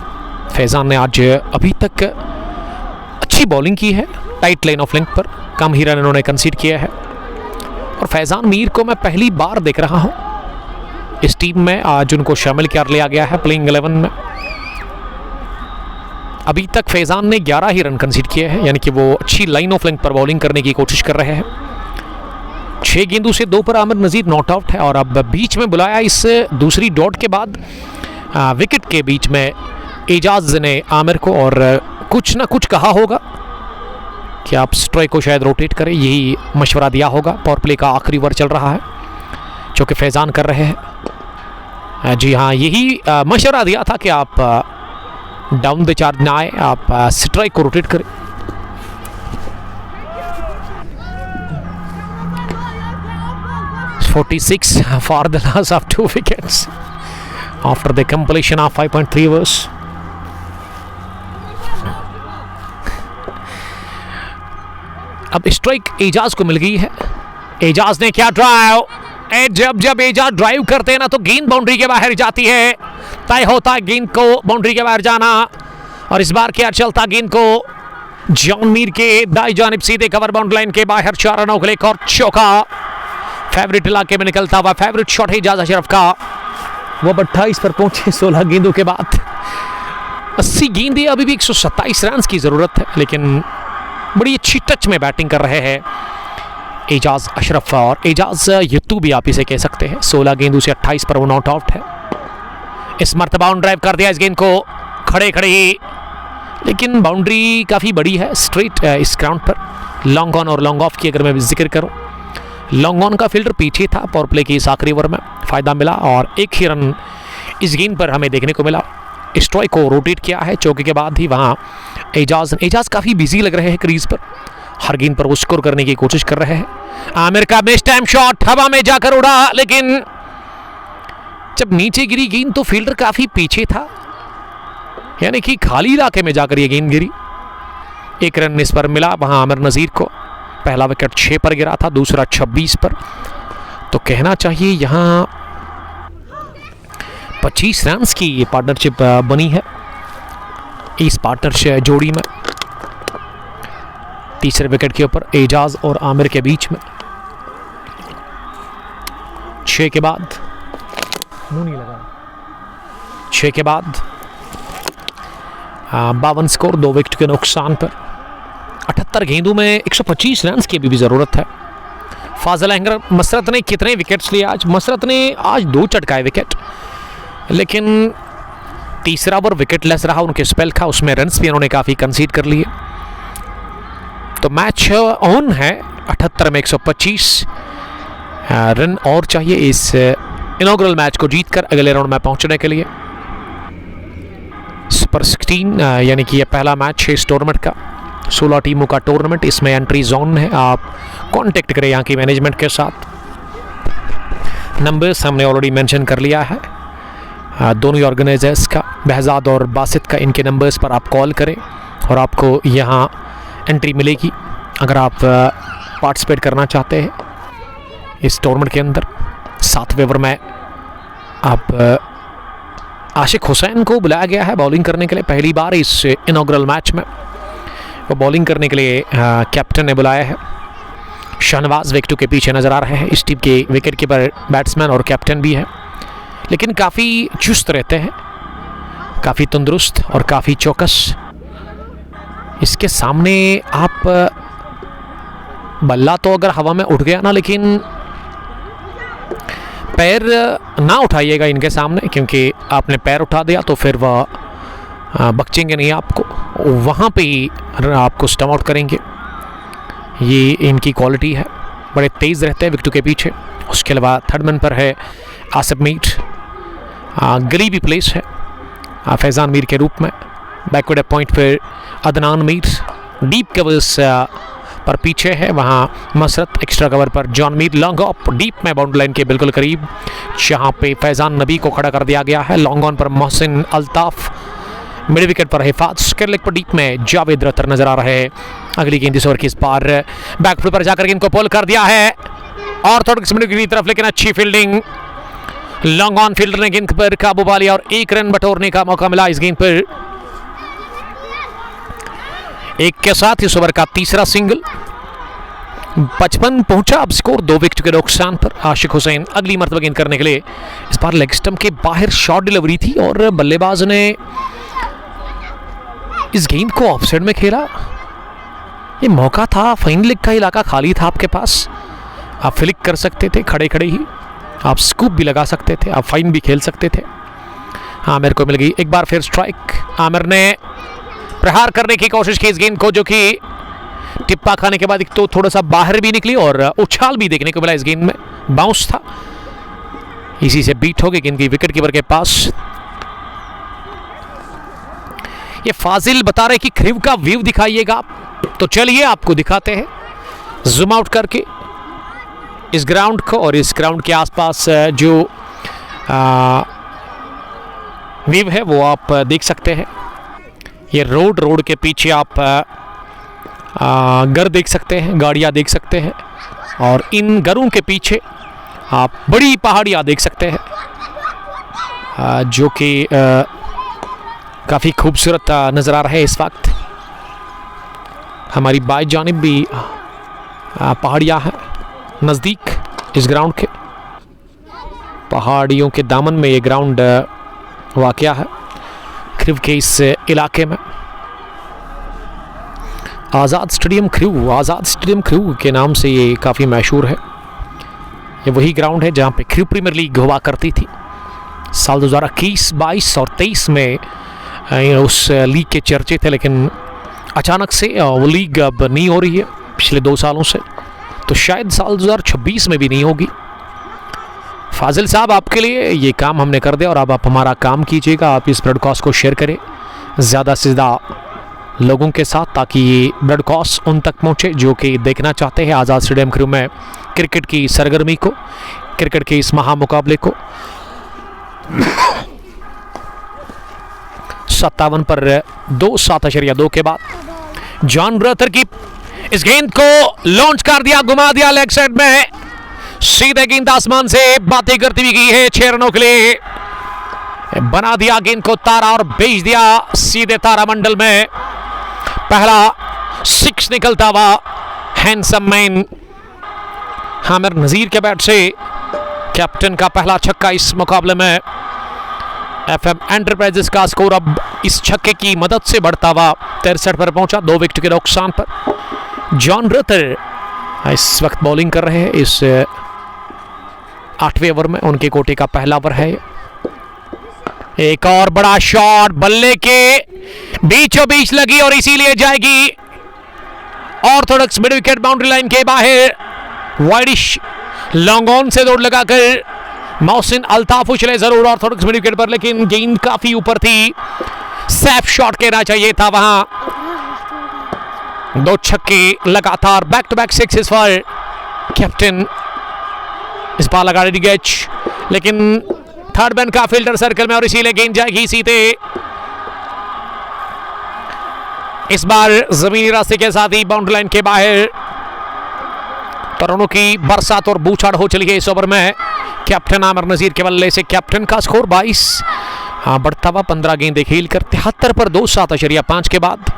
फैज़ान ने आज अभी तक अच्छी बॉलिंग की है, टाइट लाइन ऑफ लेंथ पर, कम ही रन इन्होंने कंसीड किया है। और फैज़ान मीर को मैं पहली बार देख रहा हूं इस टीम में, आज उनको शामिल कर लिया गया है प्लेइंग 11 में। अभी तक फैज़ान ने 11 ही रन कंसीड किए हैं, यानी कि वो अच्छी लाइन ऑफ लेंथ पर बॉलिंग करने की कोशिश कर रहे हैं। 6 गेंदों से 2 पर आमिर नज़ीर नॉट आउट है, और अब बीच में बुलाया इस दूसरी डॉट के बाद विकेट के बीच में एजाज ने आमिर को, और कुछ ना कुछ कहा होगा कि आप स्ट्राइक को शायद रोटेट करें, यही मशवरा दिया होगा। पावर प्ले का आखिरी ओवर चल रहा है जो कि फैज़ान कर रहे हैं। जी हाँ, यही मशवरा दिया था कि आप डाउन द चार्ज ना आए, आप स्ट्राइक को रोटेट करें। (46 for the loss of 2 wickets after the completion of 5.3 overs. अब स्ट्राइक एजाज को मिल गई है। एजाज ने क्या ड्राइव, जब एजाज ड्राइव करते हैं ना, तो गेंद बाउंड्री के बाहर जाती है, तय होता है गेंद को बाउंड्री के बाहर जाना। और इस बार क्या चलता, गेंद को जॉन मीर के दाई जानिब सीधे कवर बाउंड्री लाइन के बाहर, 4 रनों के लिए एक और चौका। फेवरेट इलाके में निकलता हुआ फेवरेट शॉट है एजाज अशरफ का, वो 28 पर पहुंचे 16 गेंदों के बाद। 80 गेंदें, अभी भी 127 रन की जरूरत है, लेकिन बड़ी अच्छी टच में बैटिंग कर रहे हैं एजाज अशरफ, और एजाज युत्तू भी आप इसे कह सकते हैं। 16 गेंदों से 28 पर वो नॉट आउट है। इस मर्तबा ऑन ड्राइव कर दिया इस गेंद को खड़े खड़े ही, लेकिन बाउंड्री काफ़ी बड़ी है स्ट्रेट इस ग्राउंड पर। लॉन्ग ऑन और लॉन्ग ऑफ की अगर मैं जिक्र करूं, लॉन्ग ऑन का फील्डर पीछे था, पावर प्ले की इस आखिरी ओवर में फ़ायदा मिला, और 1 ही रन इस गेंद पर हमें देखने को मिला। स्ट्राइक को रोटेट किया है चौके के बाद ही, वहाँ एजाज काफ़ी बिजी लग रहे हैं क्रीज पर, हर गेंद पर वो स्कोर करने की कोशिश कर रहे हैं। आमिर का मिस टाइम शॉट हवा में जाकर उड़ा, लेकिन जब नीचे गिरी गेंद तो फील्डर काफ़ी पीछे था, यानी कि खाली इलाके में जाकर ये गेंद गिरी। 1 रन इस पर मिला वहाँ आमिर नज़ीर को। पहला विकेट 6 पर गिरा था, दूसरा 26 पर, तो कहना चाहिए यहाँ 25 रन की ये पार्टनरशिप बनी है इस पार्टनरशिप जोड़ी में। तीसरे विकेट के ऊपर एजाज और आमिर के बीच में 6 के बाद, मुंह नहीं लगा, 6 के बाद 52 स्कोर, 2 विकेट के नुकसान पर। 78 गेंदों में 125 रन की भी ज़रूरत है। फाजिल अहंगर, मसरत ने कितने विकेट्स लिए आज? मसरत ने आज 2 चटकाए विकेट, लेकिन तीसरा ओवर विकेट लेस रहा उनके स्पेल का, उसमें रन्स भी उन्होंने काफ़ी कंसीड कर लिए। तो मैच ऑन है, 78 में 125 रन और चाहिए इस इनॉग्रल मैच को जीतकर अगले राउंड में पहुंचने के लिए। सुपर 16 यानी कि यह पहला मैच है इस टूर्नामेंट का। 16 टीमों का टूर्नामेंट, इसमें एंट्री जोन है, आप कांटेक्ट करें यहाँ की मैनेजमेंट के साथ। नंबर्स हमने ऑलरेडी मेंशन कर लिया है दोनों ऑर्गेनाइजर्स का, बहजाद और बासित का। इनके नंबर्स पर आप कॉल करें और आपको यहाँ एंट्री मिलेगी अगर आप पार्टिसिपेट करना चाहते हैं इस टूर्नामेंट के अंदर। 7वें ओवर में आप आशिक हुसैन को बुलाया गया है बॉलिंग करने के लिए, पहली बार इस इनॉग्रल मैच में वो बॉलिंग करने के लिए कैप्टन ने बुलाया है। शहनवाज विकेट के पीछे नज़र आ रहे हैं, इस टीम के विकेट कीपर बैट्समैन और कैप्टन भी है, लेकिन काफ़ी चुस्त रहते हैं, काफ़ी तंदुरुस्त और काफ़ी चौकस। इसके सामने आप बल्ला तो अगर हवा में उठ गया ना, लेकिन पैर ना उठाइएगा इनके सामने, क्योंकि आपने पैर उठा दिया तो फिर वह बख्शेंगे नहीं आपको, वहाँ पे ही आपको स्टम्प आउट करेंगे। ये इनकी क्वालिटी है, बड़े तेज़ रहते हैं विकेट के पीछे। उसके अलावा थर्ड मैन पर है आसिफ मीर, गरीबी प्लेस है फैज़ान मीर के रूप में। बैकवर्ड पॉइंट पर अदनान मीर, डीप कवर्स पर पीछे है वहाँ मसरत, एक्स्ट्रा कवर पर John Mir. Long off deep में बाउंड्री लाइन के बिल्कुल करीब, जहाँ पे फैज़ान नबी को खड़ा कर दिया गया है। लॉन्ग ऑन पर मोहसिन अल्ताफ़, मिड विकेट पर हिफाज, लेग पर डीप में जावेद रतर नजर आ रहे हैं। अगली गेंद इस ओवर की इस बार बैकफुट पर जाकर इनको पुल कर दिया है और थोड़ी मिनट की तरफ, लेकिन अच्छी फील्डिंग। लॉन्ग ऑन फील्डर ने गेंद पर काबू पा लिया और 1 रन बटोरने का मौका मिला इस गेंद पर। 1 के साथ इस ओवर का तीसरा सिंगल। 55 पहुंचा अब स्कोर 2 विकेट के नुकसान पर। आशिक हुसैन अगली मरतबा गेंद करने के लिए, इस बार लेग स्टंप के बाहर शॉर्ट डिलीवरी थी और बल्लेबाज ने इस गेंद को ऑफसाइड में खेला। ये मौका था, फाइन लेग का इलाका खाली था आपके पास, आप फ्लिक कर सकते थे खड़े खड़े ही, आप स्कूप भी लगा सकते थे, आप फाइन भी खेल सकते थे। आमिर को मिल गई एक बार फिर स्ट्राइक। आमिर ने प्रहार करने की कोशिश की इस गेंद को, जो कि टिप्पा खाने के बाद एक तो थोड़ा सा बाहर भी निकली और उछाल भी देखने को मिला इस गेंद में, बाउंस था, इसी से बीट हो गई गेंद की विकेट कीपर के पास। ये फाजिल बता रहे कि क्रिव का व्यू दिखाइएगा आप, तो चलिए आपको दिखाते हैं जूम आउट करके इस ग्राउंड को, और इस ग्राउंड के आसपास जो व्यू है वो आप देख सकते हैं। ये रोड के पीछे आप घर देख सकते हैं, गाड़ियाँ देख सकते हैं, और इन घरों के पीछे आप बड़ी पहाड़ियाँ देख सकते हैं, जो कि काफ़ी खूबसूरत नज़र आ रहा है इस वक्त। हमारी बाएं जानिब भी पहाड़ियाँ हैं नज़दीक इस ग्राउंड के, पहाड़ियों के दामन में ये ग्राउंड वाक़या है क्रिव के इस इलाके में। आज़ाद स्टेडियम क्रिव के नाम से ये काफ़ी मशहूर है। ये वही ग्राउंड है जहाँ पे क्रिव प्रीमियर लीग हुआ करती थी। साल 2021, 22 और 23 में उस लीग के चर्चे थे, लेकिन अचानक से वो लीग अब नहीं हो रही है पिछले 2 सालों से, तो शायद साल 2026 में भी नहीं होगी। फाजिल साहब, आपके लिए ये काम हमने कर दिया और अब आप हमारा काम कीजिएगा, आप इस ब्रॉडकास्ट को शेयर करें ज़्यादा से ज़्यादा लोगों के साथ, ताकि ये ब्रॉडकास्ट उन तक पहुँचे जो कि देखना चाहते हैं आज़ाद स्टेडियम क्रिव में क्रिकेट की सरगर्मी को, क्रिकेट के इस महामुकाबले को। 57 पर 7.2 के बाद जॉन रतर की इस गेंद को लॉन्च कर दिया, घुमा दिया लेग साइड में, सीधे गेंद आसमान से बातें करती हुई गई है 6 रनों के लिए। बना दिया गेंद को तारा और भेज दिया सीधे तारामंडल में। पहला 6 निकलता हुआ हैंडसम मैन हामिर नजीर के बैट से, कैप्टन का पहला छक्का इस मुकाबले में। एफएम एंटरप्राइजेस का स्कोर अब इस छक्के की मदद से बढ़ता हुआ 63 पर पहुंचा, 2 विकेट के नुकसान पर। जॉन रतर इस वक्त बॉलिंग कर रहे हैं इस 8वें ओवर में, उनके कोटे का पहला ओवर है। एक और बड़ा शॉट बल्ले के बीचों बीच लगी और इसीलिए जाएगी Orthodox mid wicket boundary line के बाहर। वाइडिश लॉन्ग ऑन से दौड़ लगाकर मोहसिन अल्ताफ उछले जरूर ऑर्थोडॉक्स मिड विकेट पर, लेकिन गेंद काफी ऊपर थी, सेफ शॉट कहना चाहिए था वहां। 2 छक्के लगातार, back to back sixes for captain. इस बार लगा दी गैच, लेकिन थर्ड मैन का फील्डर सर्कल में और इसीलिए गेंद जाएगी सीधे इस बार जमीनी रास्ते के साथ ही बाउंड्री लाइन के बाहर। तरुणों की बरसात और बूछाड़ हो चली है इस ओवर में। कैप्टन आमिर नजीर के बल्ले से कैप्टन का स्कोर 22, बढ़ता हुआ 15 गेंदें खेल कर 73 पर 2, 7.5 के बाद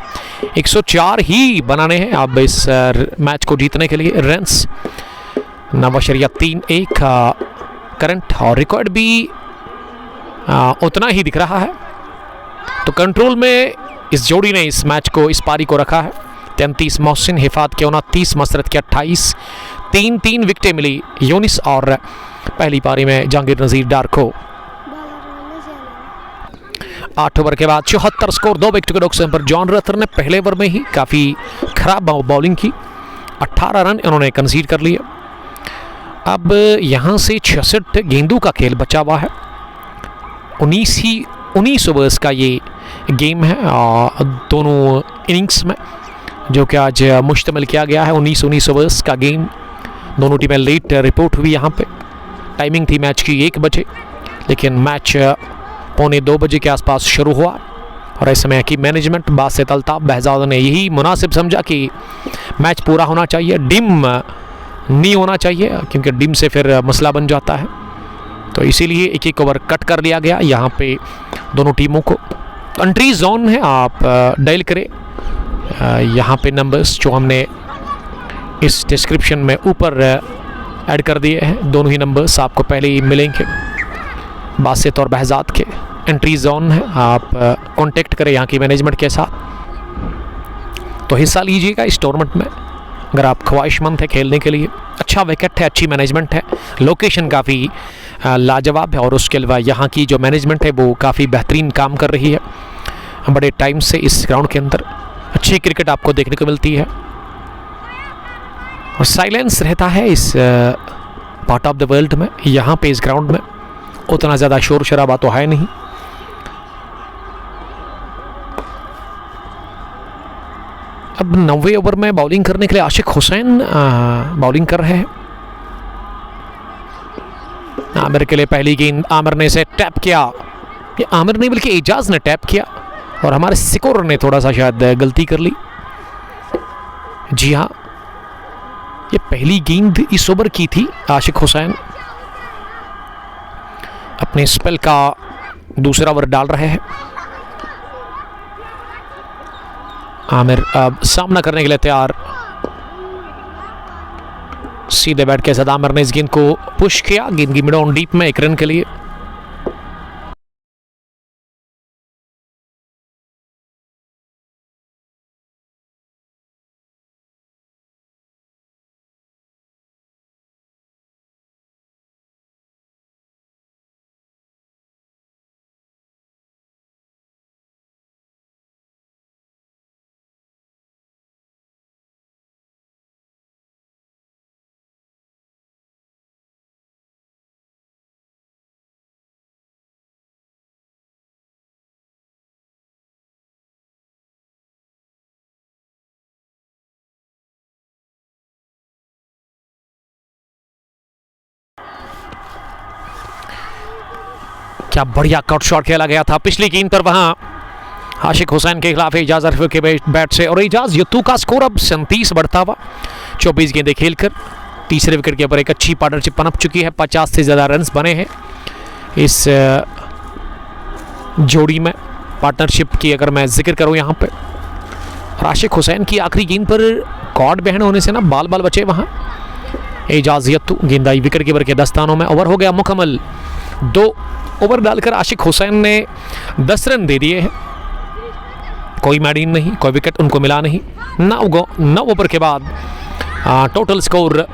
104 ही बनाने हैं अब इस मैच को जीतने के लिए। रन्स 9.31 करंट और रिकॉर्ड भी उतना ही दिख रहा है। तो कंट्रोल में इस जोड़ी ने इस मैच को, इस पारी को रखा है। 33 मोहसिन हिफात के 29, मसरत के 28, 3 विकेटें मिली यूनिस और पहली पारी में जहांगीर नजीर डार को। 8 ओवर के बाद 74 स्कोर, 2 विकेट के नुकसान पर जॉन रथर ने पहले ओवर में ही काफ़ी खराब बॉलिंग की। 18 रन इन्होंने कंसीड कर लिए। अब यहाँ से 66 गेंदों का खेल बचा हुआ है। 19 ओवर्स का ये गेम है दोनों इनिंग्स में, जो कि आज मुश्तमिल किया गया है। 19 ओवर्स का गेम। दोनों टीमें लेट रिपोर्ट हुई। यहाँ पे टाइमिंग थी मैच की 1 बजे, लेकिन मैच 1:45 बजे के आसपास शुरू हुआ और ऐसे में की मैनेजमेंट बासित अल्ताफ बहजाद ने यही मुनासिब समझा कि मैच पूरा होना चाहिए, डिम नहीं होना चाहिए, क्योंकि डिम से फिर मसला बन जाता है। तो इसीलिए 1 ओवर कट कर लिया गया यहाँ पे दोनों टीमों को। कंट्री जोन है, आप डायल करें यहाँ पे नंबर्स जो हमने इस डिस्क्रिप्शन में ऊपर ऐड कर दिए हैं। दोनों ही नंबर्स आपको पहले ही मिलेंगे बासित और बहजाद के। एंट्री जोन है, आप कांटेक्ट करें यहाँ की मैनेजमेंट के साथ। तो हिस्सा लीजिएगा इस टूर्नामेंट में अगर आप ख्वाहिशमंद है खेलने के लिए। अच्छा विकेट है, अच्छी मैनेजमेंट है, लोकेशन काफ़ी लाजवाब है और उसके अलावा यहाँ की जो मैनेजमेंट है वो काफ़ी बेहतरीन काम कर रही है। बड़े टाइम से इस ग्राउंड के अंदर अच्छी क्रिकेट आपको देखने को मिलती है और साइलेंस रहता है इस पार्ट ऑफ द वर्ल्ड में। यहाँ पे इस ग्राउंड में उतना ज़्यादा शोर शराबा तो है नहीं। अब 90 ओवर में बॉलिंग करने के लिए आशिक हुसैन बॉलिंग कर रहे हैं। आमिर के लिए पहली गेंद, आमिर ने इसे टैप किया। ये आमिर नहीं बल्कि एजाज ने टैप किया और हमारे स्कोर ने थोड़ा सा शायद गलती कर ली। जी हाँ, ये पहली गेंद इस ओवर की थी। आशिक हुसैन अपने स्पेल का दूसरा ओवर डाल रहे हैं। आमिर अब सामना करने के लिए तैयार। सीधे बैट के साथ आमिर ने इस गेंद को पुश किया। गेंद की मिड ऑन डीप में 1 रन के लिए। क्या बढ़िया कट शॉट खेला गया था पिछली गेंद पर वहां आशिक हुसैन के खिलाफ एजाज अरफी के बैट से। और एजाज यत्तू का स्कोर अब 37 बढ़ता हुआ 24 गेंदें खेलकर तीसरे विकेट के ऊपर एक अच्छी पार्टनरशिप पनप चुकी है। 50 से ज़्यादा रन्स बने हैं इस जोड़ी में। पार्टनरशिप की अगर मैं जिक्र करूं यहाँ पे, और आशिक हुसैन की आखिरी गेंद पर कॉर्ड बहन होने से ना बाल बचे वहाँ। एजाज यत्तू गेंदाई विकेट कीपर के दस्तानों में। ओवर हो गया मुकम्मल। 2 ओवर डालकर आशिक हुसैन ने 10 रन दे दिए हैं। कोई मैडीन नहीं, कोई विकेट उनको मिला नहीं। 9 ओवर के बाद टोटल स्कोर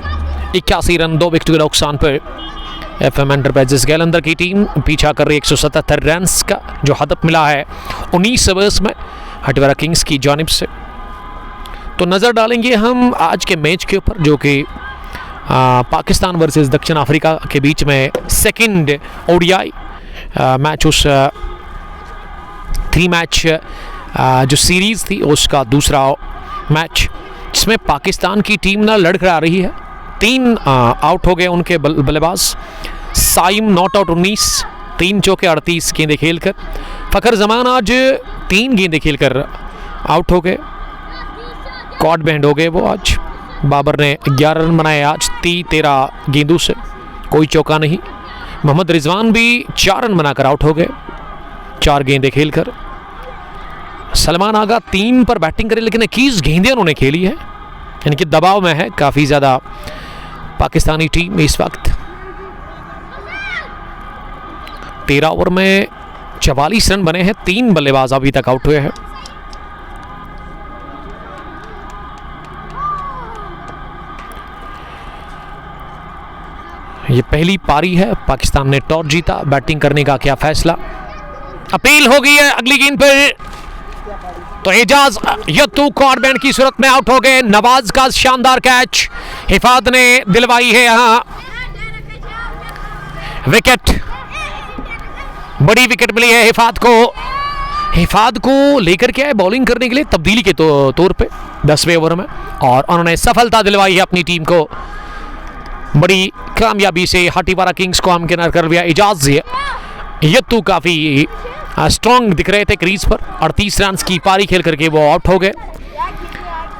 81 रन, 2 विकेट के नुकसान पर FM एंटरप्राइजेस गैलंदर की टीम पीछा कर रही 177 रन का, जो हदफ मिला है 19 ओवर्स में हटवारा किंग्स की जानिब से। तो नज़र डालेंगे हम आज के मैच के ऊपर, जो कि पाकिस्तान वर्सेस दक्षिण अफ्रीका के बीच में सेकंड ODI मैच, उस 3 मैच जो सीरीज़ थी उसका दूसरा मैच जिसमें पाकिस्तान की टीम ना लड़ कर आ रही है। 3 आउट हो गए उनके बल्लेबाज। साइम नॉट आउट 19, 3 चौके 38 गेंदें खेलकर। फ़खर जमान आज 3 गेंदें खेलकर आउट हो गए, कॉर्ड बैंड हो गए वो आज। बाबर ने 11 रन बनाए आज 13 गेंदों से, कोई चौका नहीं। मोहम्मद रिजवान भी 4 रन बनाकर आउट हो गए 4 गेंदें खेलकर। सलमान आगा 3 पर बैटिंग करे, लेकिन 21 गेंदें उन्होंने खेली है, यानी कि दबाव में है काफ़ी ज़्यादा पाकिस्तानी टीम इस वक्त। 13 ओवर में 44 रन बने हैं, 3 बल्लेबाज अभी तक आउट हुए हैं। ये पहली पारी है, पाकिस्तान ने टॉस जीता, बैटिंग करने का क्या फैसला। अपील हो गई है अगली गेंद पर, तो एजाज यत्तू कॉर्ड बैंड की सूरत में आउट हो गए। नवाज का शानदार कैच, हिफात ने दिलवाई है यहां विकेट, बड़ी विकेट मिली है हिफात को। हिफात को लेकर के आए बॉलिंग करने के लिए तब्दीली के तौर पे 10वें ओवर में, और उन्होंने सफलता दिलवाई है अपनी टीम को। बड़ी कामयाबी से हाटीवारा किंग्स को हमकिनार कर लिया एजाज यत्तू। काफ़ी स्ट्रॉन्ग दिख रहे थे क्रीज पर, 38 रन की पारी खेल करके वो आउट हो गए,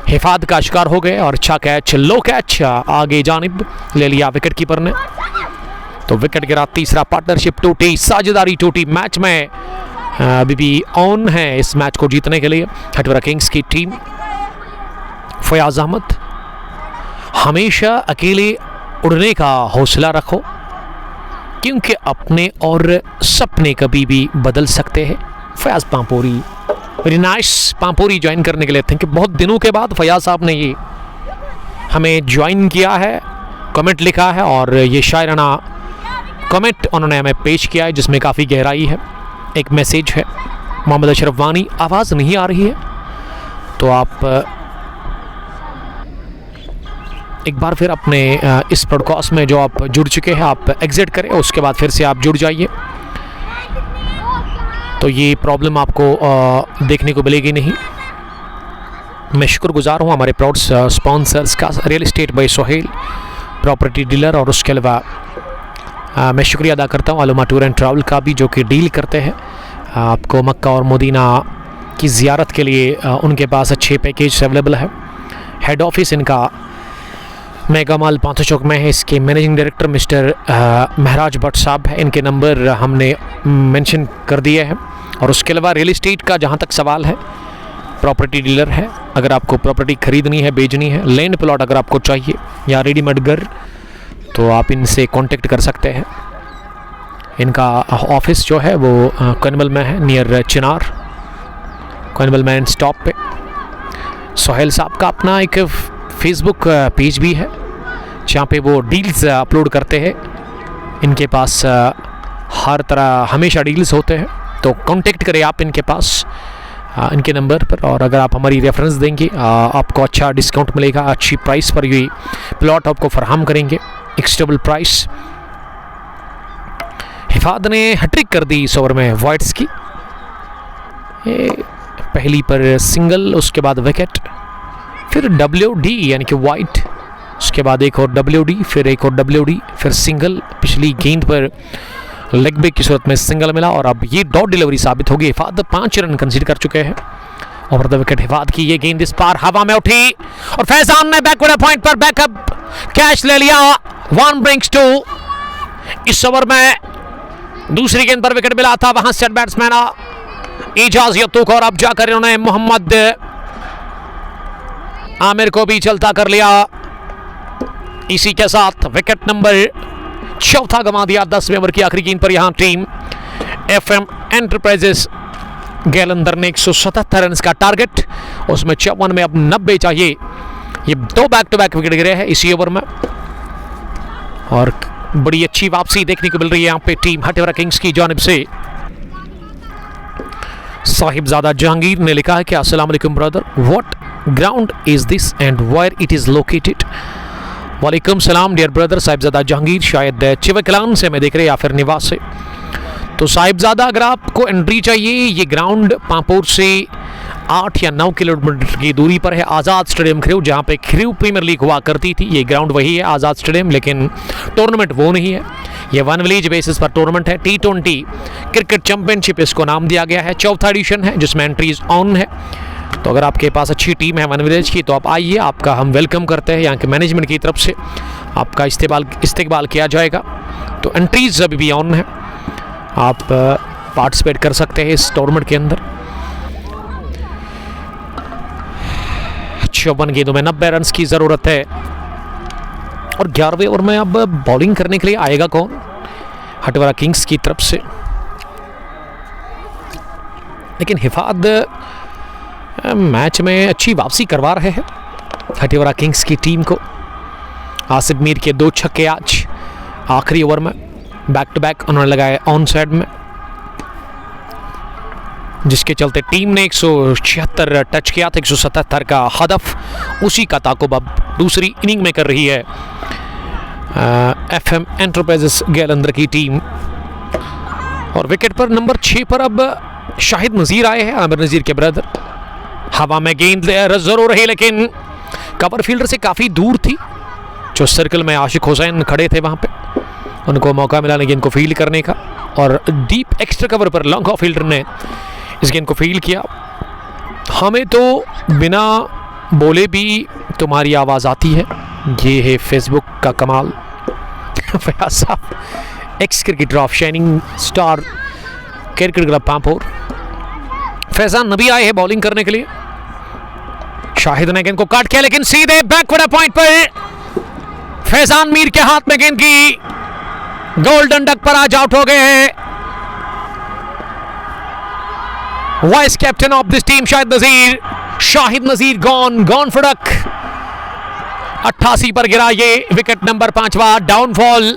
हिफात का शिकार हो गए। और अच्छा कैच, लो कैच आगे जानिब ले लिया विकेट कीपर ने, तो विकेट गिरा। तीसरा पार्टनरशिप टूटी, साझेदारी टूटी। मैच में अभी भी ऑन है इस मैच को जीतने के लिए हाटीवारा किंग्स की टीम। फयाज अहमद, हमेशा अकेले उड़ने का हौसला रखो, क्योंकि अपने और सपने कभी भी बदल सकते हैं। Fayaz Pampori, very nice. Pampori join करने के लिए थैंक यू। बहुत दिनों के बाद फयाज साहब ने ये हमें ज्वाइन किया है, कमेंट लिखा है, और ये शायराना कमेंट उन्होंने हमें पेश किया है जिसमें काफ़ी गहराई है। एक मैसेज है, मोहम्मद अशरफ वानी, आवाज़ नहीं आ रही है तो आप एक बार फिर अपने इस पॉडकास्ट में जो आप जुड़ चुके हैं आप एग्जिट करें, उसके बाद फिर से आप जुड़ जाइए, तो ये प्रॉब्लम आपको देखने को मिलेगी नहीं। मैं शुक्रगुजार हूँ हमारे प्राउड स्पॉन्सर्स का, real estate by Sohail property dealer, और उसके अलावा मैं शुक्रिया अदा करता हूँ आलमा टूर एंड ट्रैवल का भी, जो कि डील करते हैं आपको मक्का और मदीना की ज़ियारत के लिए। उनके पास अच्छे पैकेज अवेलेबल है। हेड ऑफिस इनका मेगा माल पांथो चौक में है। इसके मैनेजिंग डायरेक्टर मिस्टर महराज भट्ट साहब है, इनके नंबर हमने मेंशन कर दिए हैं। और उसके अलावा रियल एस्टेट का जहाँ तक सवाल है, प्रॉपर्टी डीलर है। अगर आपको प्रॉपर्टी खरीदनी है, बेचनी है, लैंड प्लॉट अगर आपको चाहिए या रेडीमेड घर, तो आप इनसे कांटेक्ट कर सकते हैं। इनका ऑफिस जो है वो कनमल में है, नियर चिनार, कनमल मैन स्टॉप पे। सोहेल साहब का अपना एक फेसबुक पेज भी है जहाँ पे वो डील्स अपलोड करते हैं। इनके पास हर तरह हमेशा डील्स होते हैं, तो कांटेक्ट करें आप इनके पास इनके नंबर पर। और अगर आप हमारी रेफरेंस देंगे आपको अच्छा डिस्काउंट मिलेगा, अच्छी प्राइस पर ये प्लॉट आपको फराहम करेंगे, एक्सेप्टेबल प्राइस। हिफात ने हैट्रिक कर दी इस ओवर में वाइट्स की, पहली पर सिंगल, उसके बाद विकेट, फिर WD यानी कि वाइट, उसके बाद एक और WD, फिर एक और WD, फिर सिंगल। पिछली गेंद पर लेग ब्रेक की सूरत में सिंगल मिला, और अब ये डॉट डिलीवरी साबित होगी। हिफात 5 रन कंसीडर कर चुके हैं। ओवर द विकेट हिफात की ये गेंद इस पार हवा में उठी, और फैजान ने बैकवर्ड पॉइंट पर बैकअप कैच ले लिया। 1 ब्रिंग्स 2। इस ओवर में दूसरी गेंद पर विकेट मिला था, वहां सेट बैट्समैन एजाज यत्तू को, और अब जाकर इन्होंने मोहम्मद आमिर को भी चलता कर लिया। इसी के साथ विकेट नंबर 4 गंवा दिया 10वें ओवर की आखिरी गेंद पर। यहां टीम FM एंटरप्राइजेस गैलंदर ने 177 रन का टारगेट, उसमें 54 में अब 90 चाहिए। ये 2 बैक टू बैक विकेट गिरे हैं इसी ओवर में, और बड़ी अच्छी वापसी देखने को मिल रही है यहाँ पे टीम हाटीवारा किंग्स की जानिब से। साहिबजादा जहांगीर ने लिखा है कि अस्सलाम वालेकुम brother, what ground is this and where it is located. वालेकुम सलाम डियर ब्रदर साहिबजादा जहांगीर, शायद चिवकलान से मैं देख रहे या फिर निवास से। तो साहिबजादा अगर आपको एंट्री चाहिए, ये ग्राउंड पांपोर से 8 या 9 किलोमीटर की दूरी पर है आज़ाद स्टेडियम खरीव, जहाँ पे खरीव प्रीमियर लीग हुआ करती थी। ये ग्राउंड वही है आज़ाद स्टेडियम, लेकिन टूर्नामेंट वो नहीं है। ये वन विलेज बेसिस पर टूर्नामेंट है। T20 क्रिकेट चैंपियनशिप इसको नाम दिया गया है। 4था एडिशन है जिसमें एंट्रीज ऑन है। तो अगर आपके पास अच्छी टीम है वन विलेज की तो आप आइए, आपका हम वेलकम करते हैं। यहाँ के मैनेजमेंट की तरफ से आपका इस्तेकबाल किया जाएगा। तो एंट्रीज अभी भी ऑन है, आप पार्टिसिपेट कर सकते हैं इस टूर्नामेंट के अंदर। 54 गेंदों में 90 रन की ज़रूरत है। और 11वें ओवर में अब बॉलिंग करने के लिए आएगा कौन? हटवारा किंग्स की तरफ से। लेकिन हिफाद मैच में अच्छी वापसी करवा रहे हैं हटवारा किंग्स की टीम को। आसिफ मीर के 2 छक्के आज आखिरी ओवर में बैक टू बैक उन्होंने लगाए ऑन साइड में, जिसके चलते टीम ने 176 टच किया था। 177 का हदफ, उसी का ताकुब अब दूसरी इनिंग में कर रही है FM एंटरप्राइजेस गैलंदर की टीम। और विकेट पर नंबर 6 पर अब शाहिद नज़ीर आए हैं, आमिर नज़ीर के ब्रदर। हवा में गेंद जरूर रही, लेकिन कवर फील्डर से काफ़ी दूर थी। जो सर्कल में आशिक हुसैन खड़े थे वहाँ पे, उनको मौका मिला गेंद को फील्ड करने का। और डीप एक्स्ट्रा कवर पर लॉन्ग ऑफ फील्डर ने इस गेंद को फील्ड किया। हमें तो बिना बोले भी तुम्हारी आवाज़ आती है, ये है फेसबुक का कमाल। फयाज साहब x cricketer of shining star cricket club Pampore. Faizan नबी आए हैं बॉलिंग करने के लिए। शाहिद ने गेंद को काट किया, लेकिन सीधे बैकवर्ड पॉइंट पर फैजान मीर के हाथ में गेंद की। गोल्डन डक पर आज आउट हो गए हैं vice captain of this team Shahid Nazir gone for duck. 88 पर गिरा ये विकेट नंबर 5वां। डाउनफॉल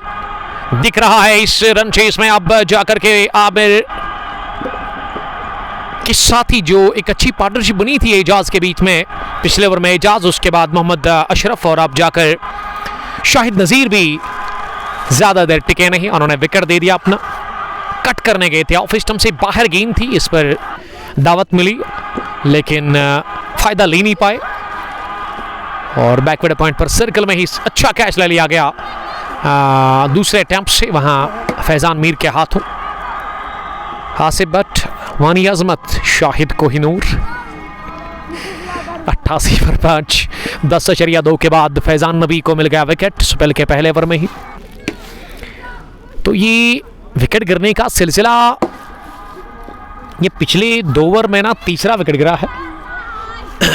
दिख रहा है इस रन चेस में। अब जाकर के आमिर के साथ ही जो एक अच्छी पार्टनरशिप बनी थी एजाज के बीच में, पिछले ओवर में एजाज, उसके बाद मोहम्मद अशरफ, और अब जाकर शाहिद नज़ीर भी ज़्यादा देर टिके नहीं, उन्होंने विकेट दे दिया अपना। कट करने गए थे, ऑफ स्टंप से बाहर गेंद थी, इस पर दावत मिली लेकिन फ़ायदा ले नहीं पाए। और बैकवर्ड पॉइंट पर सर्कल में ही अच्छा कैच ले लिया गया दूसरे अटैम्प्ट से, वहाँ फैजान मीर के हाथों। हासिब भट्ट, वानी अजमत, शाहिद कोहिनूर। 88 पर 5, 10.2 के बाद फैजान नबी को मिल गया विकेट स्पेल के पहले ओवर में ही। तो ये विकेट गिरने का सिलसिला, ये पिछले 2 ओवर में ना तीसरा विकेट गिरा है।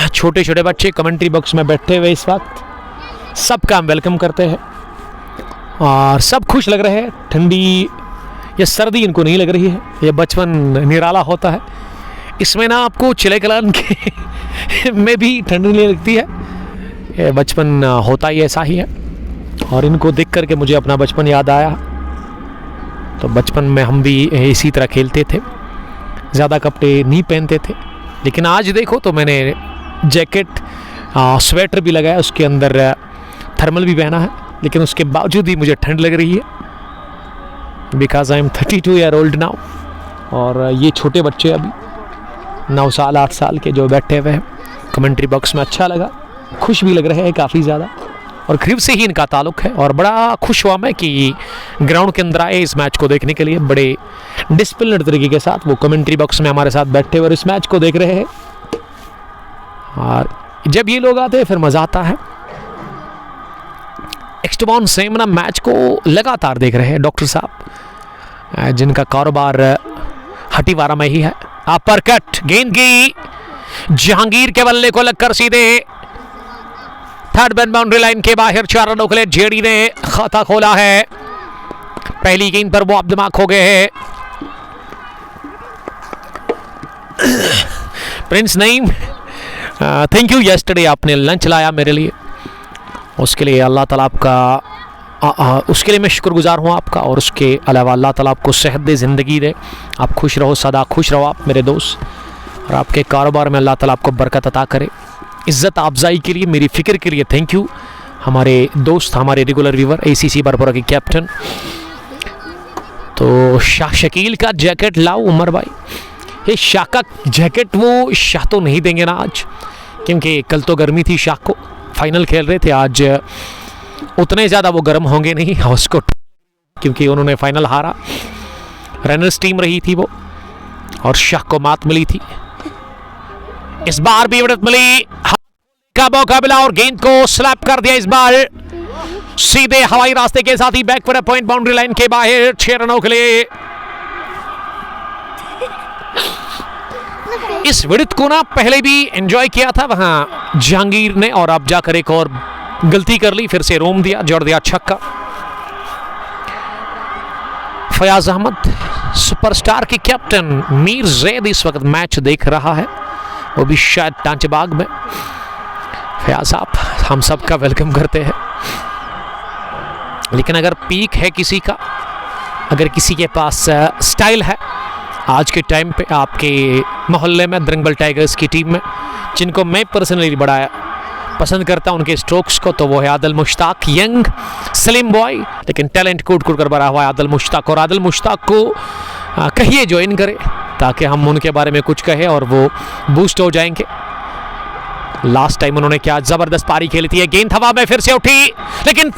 छोटे छोटे बच्चे कमेंट्री बॉक्स में बैठे हुए इस वक्त, सबका हम वेलकम करते हैं और सब खुश लग रहे हैं। ठंडी या सर्दी इनको नहीं लग रही है, ये बचपन निराला होता है। इसमें ना आपको चिले कलान के में भी ठंड नहीं लगती है, ये बचपन होता ही ऐसा ही है। और इनको देख करके मुझे अपना बचपन याद आया। तो बचपन में हम भी इसी तरह खेलते थे, ज़्यादा कपड़े नहीं पहनते थे। लेकिन आज देखो तो मैंने जैकेट स्वेटर भी लगाया, उसके अंदर थर्मल भी पहना है, लेकिन उसके बावजूद ही मुझे ठंड लग रही है because I am 32 year old now. और ये छोटे बच्चे अभी 9 साल 8 साल के जो बैठे हुए हैं कमेंट्री बॉक्स में, अच्छा लगा, खुश भी लग रहे हैं काफ़ी ज़्यादा। और खरीफ से ही इनका ताल्लुक़ है और बड़ा खुश हुआ मैं कि ग्राउंड के अंदर आए इस मैच को देखने के लिए। बड़े डिसिप्लिन तरीके के साथ वो कमेंट्री बॉक्स में हमारे साथ बैठे हुए और इस मैच को देख रहे हैं। और जब ये लोग आते हैं फिर मज़ा आता है। एक्सटबॉन सेमना मैच को लगातार देख रहे हैं डॉक्टर साहब, जिनका कारोबार हटीवारा में ही है। अपर कट गेंद की जहांगीर के बल्ले को लगकर सीधे थर्ड बैन बाउंड्री लाइन के बाहर 4 रनों के लिए जेडी ने खाता खोला है। पहली गेंद पर वो अब दिमाग हो गए हैं। Prince Naeem, thank you, yesterday आपने लंच लाया मेरे लिए, उसके लिए अल्लाह ताला आपका उसके लिए मैं शुक्रगुजार हूँ आपका। और उसके अलावा अल्लाह ताला आपको सेहत दे, ज़िंदगी दे, आप खुश रहो, सदा खुश रहो आप मेरे दोस्त। और आपके कारोबार में अल्लाह ताला आपको बरकत अता करे। इज़्ज़त अफजाई के लिए, मेरी फ़िक्र के लिए थैंक यू हमारे दोस्त, हमारे रेगुलर व्यूवर ACC बरपुरा के कैप्टन। तो शाह शकील का जैकेट लाओ उमर भाई, ये शाह का जैकेट वो शाह तो नहीं देंगे ना आज, क्योंकि कल तो गर्मी थी शाह को, फाइनल खेल रहे थे। आज उतने ज़्यादा वो गर्म होंगे नहीं उसको, क्योंकि उन्होंने फाइनल हारा। रनर्स टीम रही थी वो, और शाह को मात मिली थी। इस बार भी विकेट मिली का मौका मिला और गेंद को स्लैप कर दिया। इस बार सीधे हवाई रास्ते के साथ ही बैक पर पॉइंट, बाउंड्री लाइन के बाहर 6 रनों के लिए। इस विकेट को ना पहले भी एंजॉय किया था वहां जहांगीर ने, और अब जाकर एक और गलती कर ली, फिर से रोम दिया, जोड़ दिया छक्का। फयाज अहमद सुपरस्टार के कैप्टन मीर जैद इस वक्त मैच देख रहा है, वो भी शायद टांचबाग में। फयाज साहब हम सब का वेलकम करते हैं, लेकिन अगर पीक है किसी का, अगर किसी के पास स्टाइल है आज के टाइम पे आपके मोहल्ले में, दरंगबल टाइगर्स की टीम में, जिनको मैं पर्सनली बड़ा पसंद करता हूं उनके स्ट्रोक्स को, तो वो है Adil Mushtaq. Young slim boy, लेकिन टैलेंट कूट कूट कर भरा हुआ है आदिल मुश्ताक। और आदिल मुश्ताक को कहिए ज्वाइन करे, ताकि हम उनके बारे में कुछ कहें और वो बूस्ट हो जाएंगे। लास्ट टाइम उन्होंने क्या जबरदस्त पारी खेली थी। गेंद हवा में फिर से उठी, लेकिन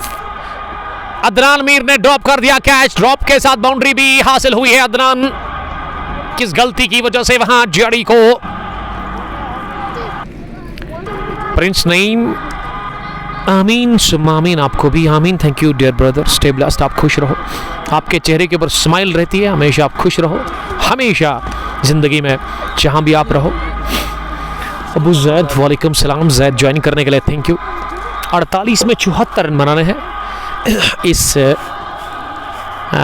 अदनान मीर ने ड्रॉप कर दिया कैच। ड्रॉप के साथ बाउंड्री भी हासिल हुई है। अदनान किस गलती की वजह से वहां जड़ी को प्रिंस नईम, आमीन सुम्मा आमीन, आपको भी आमीन। Thank you dear brother, stay blessed, आप खुश रहो, आपके चेहरे के ऊपर स्माइल रहती है, हमेशा आप खुश रहो, हमेशा जिंदगी में जहां भी आप रहो। अबू जैद वालेकुम सलाम, जैद ज्वाइन करने के लिए थैंक यू। 48 में 74 रन बनाने हैं इस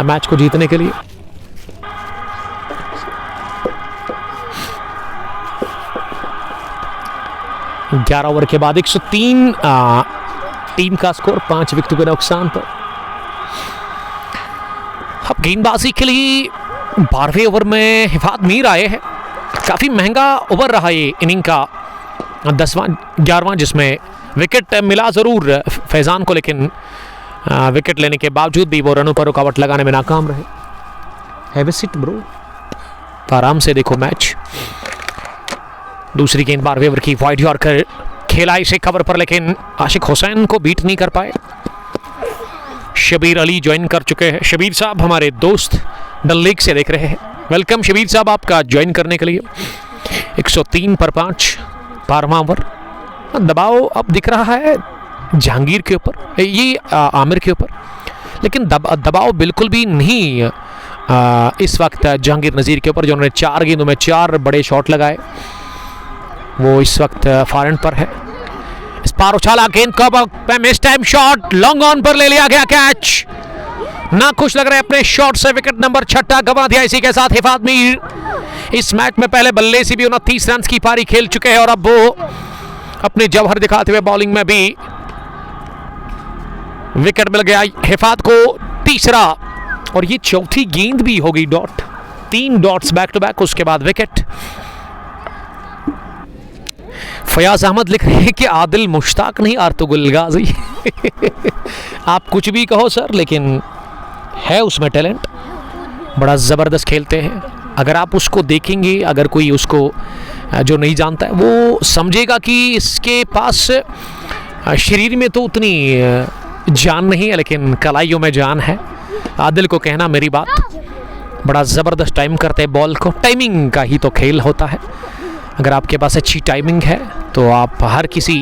मैच को जीतने के लिए। ग्यारह ओवर के बाद 103 टीम का स्कोर, 5 विकेटों के नुकसान पर। अब गेंदबाजी के लिए 12वें ओवर में हिफात मीर आए हैं। काफ़ी महंगा ओवर रहा ये इनिंग का 10वां 11वां, जिसमें विकेट मिला ज़रूर फैज़ान को, लेकिन विकेट लेने के बावजूद भी वो रनों पर रुकावट लगाने में नाकाम रहे। हैव अ सीट ब्रो, आराम से देखो मैच। दूसरी गेंद 12वें ओवर की वाइड यॉर्कर खेला इसे कवर पर, लेकिन आशिक हुसैन को बीट नहीं कर पाए। शबीर अली ज्वाइन कर चुके हैं। शबीर साहब हमारे दोस्त डल लेक से देख रहे हैं, वेलकम शबीर साहब आपका ज्वाइन करने के लिए। 103 पर 5, 12वां ओवर। दबाव अब दिख रहा है जहांगीर के ऊपर, ये आमिर के ऊपर, लेकिन दबाव बिल्कुल भी नहीं इस वक्त जहांगीर नज़ीर के ऊपर, जिन्होंने 4 गेंदों में 4 बड़े शॉट लगाए। वो इस वक्त फॉर एंड पर है। इस पार उछाला गेंद को, miss time shot, long on पर ले लिया गया कैच। ना खुश लग रहे अपने शॉट से, विकेट नंबर 6 गंवा दिया। इसी के साथ हिफात मीर इस मैच में पहले बल्ले से भी 29 रन की पारी खेल चुके हैं, और अब वो अपने जौहर दिखाते हुए बॉलिंग में भी विकेट मिल गया हिफात को, तीसरा, और ये चौथी गेंद भी होगी dot. 3 dots back to back, उसके बाद विकेट। फयाज अहमद लिख रहे हैं कि आदिल मुश्ताक नहीं आर्तुगुल गाजी। आप कुछ भी कहो सर, लेकिन है उसमें टैलेंट, बड़ा ज़बरदस्त खेलते हैं। अगर आप उसको देखेंगे, अगर कोई उसको जो नहीं जानता है वो समझेगा कि इसके पास शरीर में तो उतनी जान नहीं है, लेकिन कलाइयों में जान है। आदिल को कहना मेरी बात, बड़ा ज़बरदस्त टाइम करते हैं बॉल को। टाइमिंग का ही तो खेल होता है। अगर आपके पास अच्छी टाइमिंग है तो आप हर किसी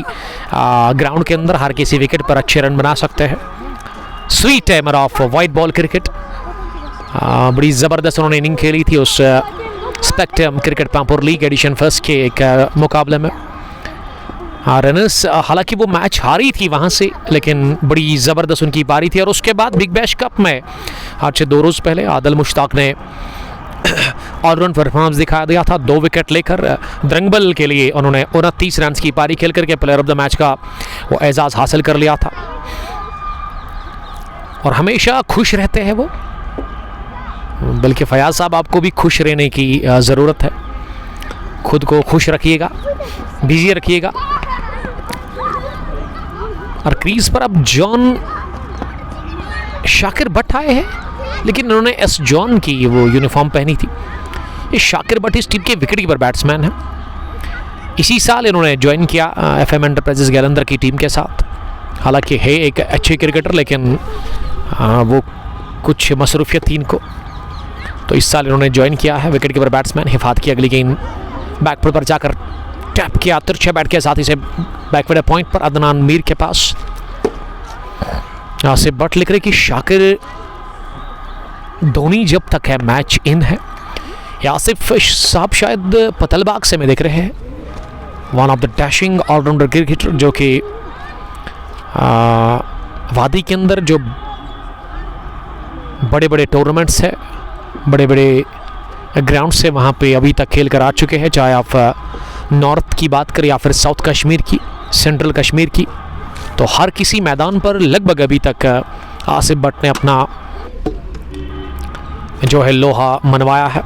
ग्राउंड के अंदर, हर किसी विकेट पर अच्छे रन बना सकते हैं। Sweet timer of white ball cricket, बड़ी ज़बरदस्त उन्होंने इनिंग खेली थी उस spectrum cricket Pampore league edition first के एक मुकाबले में। रनर्स हालांकि वो मैच हारी थी वहाँ से, लेकिन बड़ी ज़बरदस्त उनकी पारी थी। और उसके बाद बिग बैश कप में आज से 2 रोज़ पहले आदिल मुश्ताक ने ऑलराउंड परफॉर्मेंस दिखा दिया था। 2 विकेट लेकर दरंगबल के लिए उन्होंने 29 रन की पारी खेल करके प्लेयर ऑफ द मैच का वो एजाज़ हासिल कर लिया था। और हमेशा खुश रहते हैं वो, बल्कि फयाज साहब आपको भी खुश रहने की ज़रूरत है। खुद को खुश रखिएगा, बिजी रखिएगा। और क्रीज पर अब जॉन शाकिर भट्ट आए हैं, लेकिन उन्होंने एस जॉन की वो यूनिफॉर्म पहनी थी। ये शाकिर भट्ट इस टीम के विकेट कीपर बैट्समैन हैं। इसी साल इन्होंने ज्वाइन किया FM एंटरप्राइजेस जालंधर की टीम के साथ। हालांकि है एक अच्छे क्रिकेटर, लेकिन वो कुछ मसरूफियत थी इनको, तो इस साल इन्होंने ज्वाइन किया है। Wicket keeper batsman. हिफात की अगली गेंद बैकफुट पर जाकर टैप किया तिरछे बैट के साथ, इसे बैकवर्ड पॉइंट पर अदनान मीर के पास। आसिफ भट्ट लिख रहे कि शाकिर धोनी जब तक है मैच इन है। आसिफ साहब शायद पतलबाग से मैं देख रहे हैं, one of the dashing all-rounder cricketer, जो कि वादी के अंदर जो बड़े बड़े टूर्नामेंट्स है, बड़े बड़े ग्राउंड्स है, वहाँ पे अभी तक खेल कर आ चुके हैं। चाहे आप नॉर्थ की बात करें या फिर साउथ कश्मीर की, सेंट्रल कश्मीर की, तो हर किसी मैदान पर लगभग अभी तक आसिफ भट्ट ने अपना जो है लोहा मनवाया है।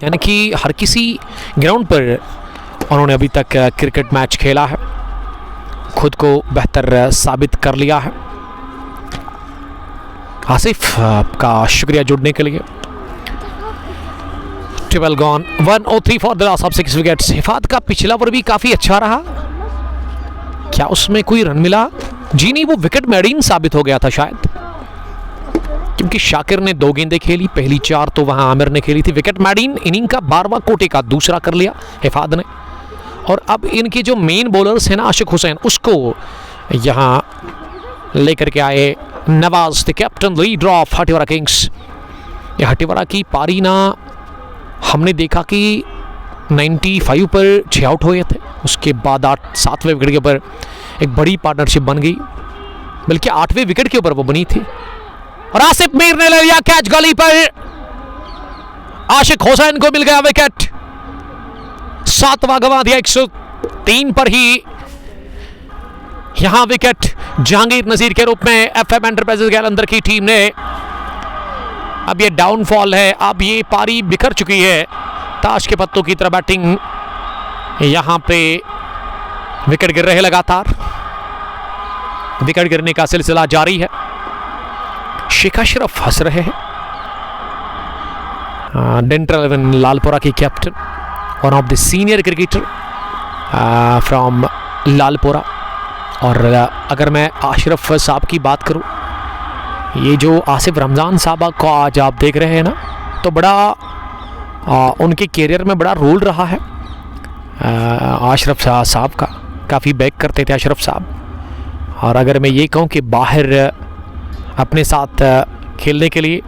यानी कि हर किसी ग्राउंड पर उन्होंने अभी तक क्रिकेट मैच खेला है, खुद को बेहतर साबित कर लिया है। आसिफ आपका शुक्रिया जुड़ने के लिए। 12 gone, 103 for the loss of 6 wickets. हिफात का पिछला ओवर भी काफ़ी अच्छा रहा, क्या उसमें कोई रन मिला? जी नहीं, वो विकेट मैडीन साबित हो गया था शायद, क्योंकि शाकिर ने 2 गेंदें खेली, पहली 4 तो वहां आमिर ने खेली थी। विकेट मैडीन इनिंग का 12वां कोटे का दूसरा कर लिया हिफात ने। और अब इनके जो मेन बॉलर्स हैं ना, आशिक हुसैन, उसको यहाँ लेकर के आए Nawaz, the captain leader of Hatiwara kings. ये हटिवारा की पारी ना हमने देखा कि 95 पर 6 आउट हुए थे, उसके बाद 7वें विकेट के ऊपर एक बड़ी पार्टनरशिप बन गई, बल्कि 8वें विकेट के ऊपर वो बनी थी। और आसिफ मीर ने ले लिया कैच गली पर, आशिक हुसैन को मिल गया विकेट। 7वां गंवा दिया, 103 पर ही यहां विकेट जहांगीर नजीर के रूप में FM एंटरप्राइजेस जालंधर की टीम ने। अब ये डाउनफॉल है, अब ये पारी बिखर चुकी है, ताश के पत्तों की तरह बैटिंग यहां पे विकेट गिर रहे हैं लगातार, विकेट गिरने का सिलसिला जारी है। शेख अशरफ हंस रहे हैं, डेंटल 11 लालपुरा की captain, one of the senior cricketer from Lalpura. और अगर मैं अशरफ साहब की बात करूं, ये जो आसिफ रमज़ान साहब को आज आप देख रहे हैं ना, तो बड़ा उनके कैरियर में बड़ा रोल रहा है अशरफ साहब का, काफ़ी बैक करते थे अशरफ साहब। और अगर मैं ये कहूँ कि बाहर अपने साथ खेलने के लिए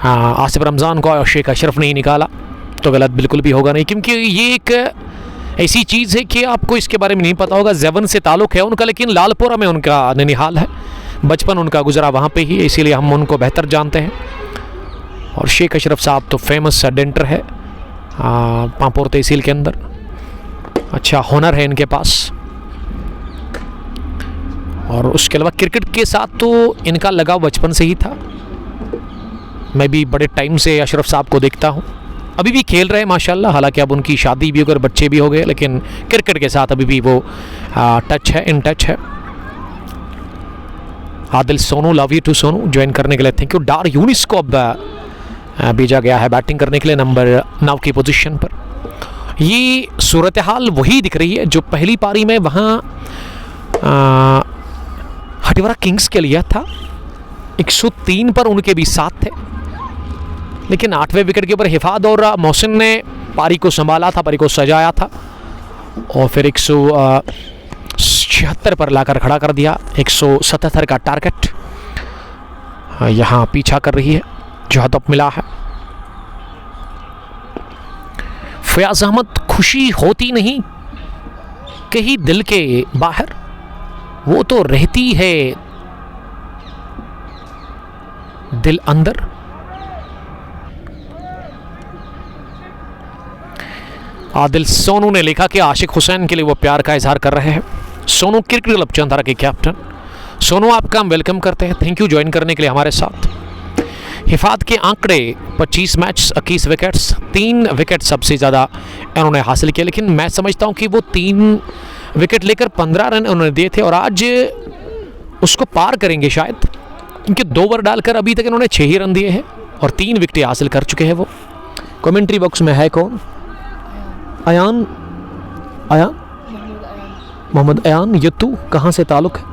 आसिफ रमज़ान को शेख अशरफ ने ही निकाला, तो गलत बिल्कुल भी होगा नहीं, क्योंकि ये एक ऐसी चीज़ है कि आपको इसके बारे में नहीं पता होगा। ज़ेवन से ताल्लुक़ है उनका, लेकिन लालपुरा में उनका ननिहाल है, बचपन उनका गुजरा वहाँ पे ही, इसीलिए हम उनको बेहतर जानते हैं। और शेख अशरफ साहब तो फेमस डेंटर है पांपोर तहसील के अंदर, अच्छा हुनर है इनके पास। और उसके अलावा क्रिकेट के साथ तो इनका लगाव बचपन से ही था। मैं भी बड़े टाइम से अशरफ साहब को देखता हूँ, अभी भी खेल रहे हैं माशाल्लाह। हालांकि अब उनकी शादी भी हो गई, बच्चे भी हो गए, लेकिन क्रिकेट के साथ अभी भी वो टच है, इन टच है। Adil Sonu, love you too Sonu, join करने के लिए थैंक यू। डार यूनिस को अब भेजा गया है बैटिंग करने के लिए नंबर 9 की पोजीशन पर। ये सूरत हाल वही दिख रही है जो पहली पारी में वहाँ हटिवारा किंग्स के लिए था। 103 पर उनके भी साथ थे, लेकिन 8वें विकेट के ऊपर हिफात और मोहसिन ने पारी को संभाला था, पारी को सजाया था, और फिर 176 पर लाकर खड़ा कर दिया। 177 का टारगेट यहाँ पीछा कर रही है, जो हदफ मिला है। फयाज अहमद, खुशी होती नहीं कहीं दिल के बाहर, वो तो रहती है दिल अंदर। आदिल सोनू ने लिखा कि आशिक हुसैन के लिए वो प्यार का इजहार कर रहे हैं। सोनू क्रिकेट क्लब चंदारा के कैप्टन। सोनू, आपका हम वेलकम करते हैं, थैंक यू ज्वाइन करने के लिए हमारे साथ। हिफात के आंकड़े 25 मैच 21 विकेट्स, 3 विकेट सबसे ज़्यादा इन्होंने हासिल किया, लेकिन मैं समझता हूँ कि वो 3 विकेट लेकर 15 रन उन्होंने दिए थे, और आज उसको पार करेंगे शायद, क्योंकि 2 ओवर डालकर अभी तक इन्होंने 6 ही रन दिए हैं। और 3 विकेटें हासिल कर चुके हैं वो। कमेंट्री बॉक्स में है कौन? अयान मोहम्मद अयान। यत्तू कहाँ से ताल्लुक़ है?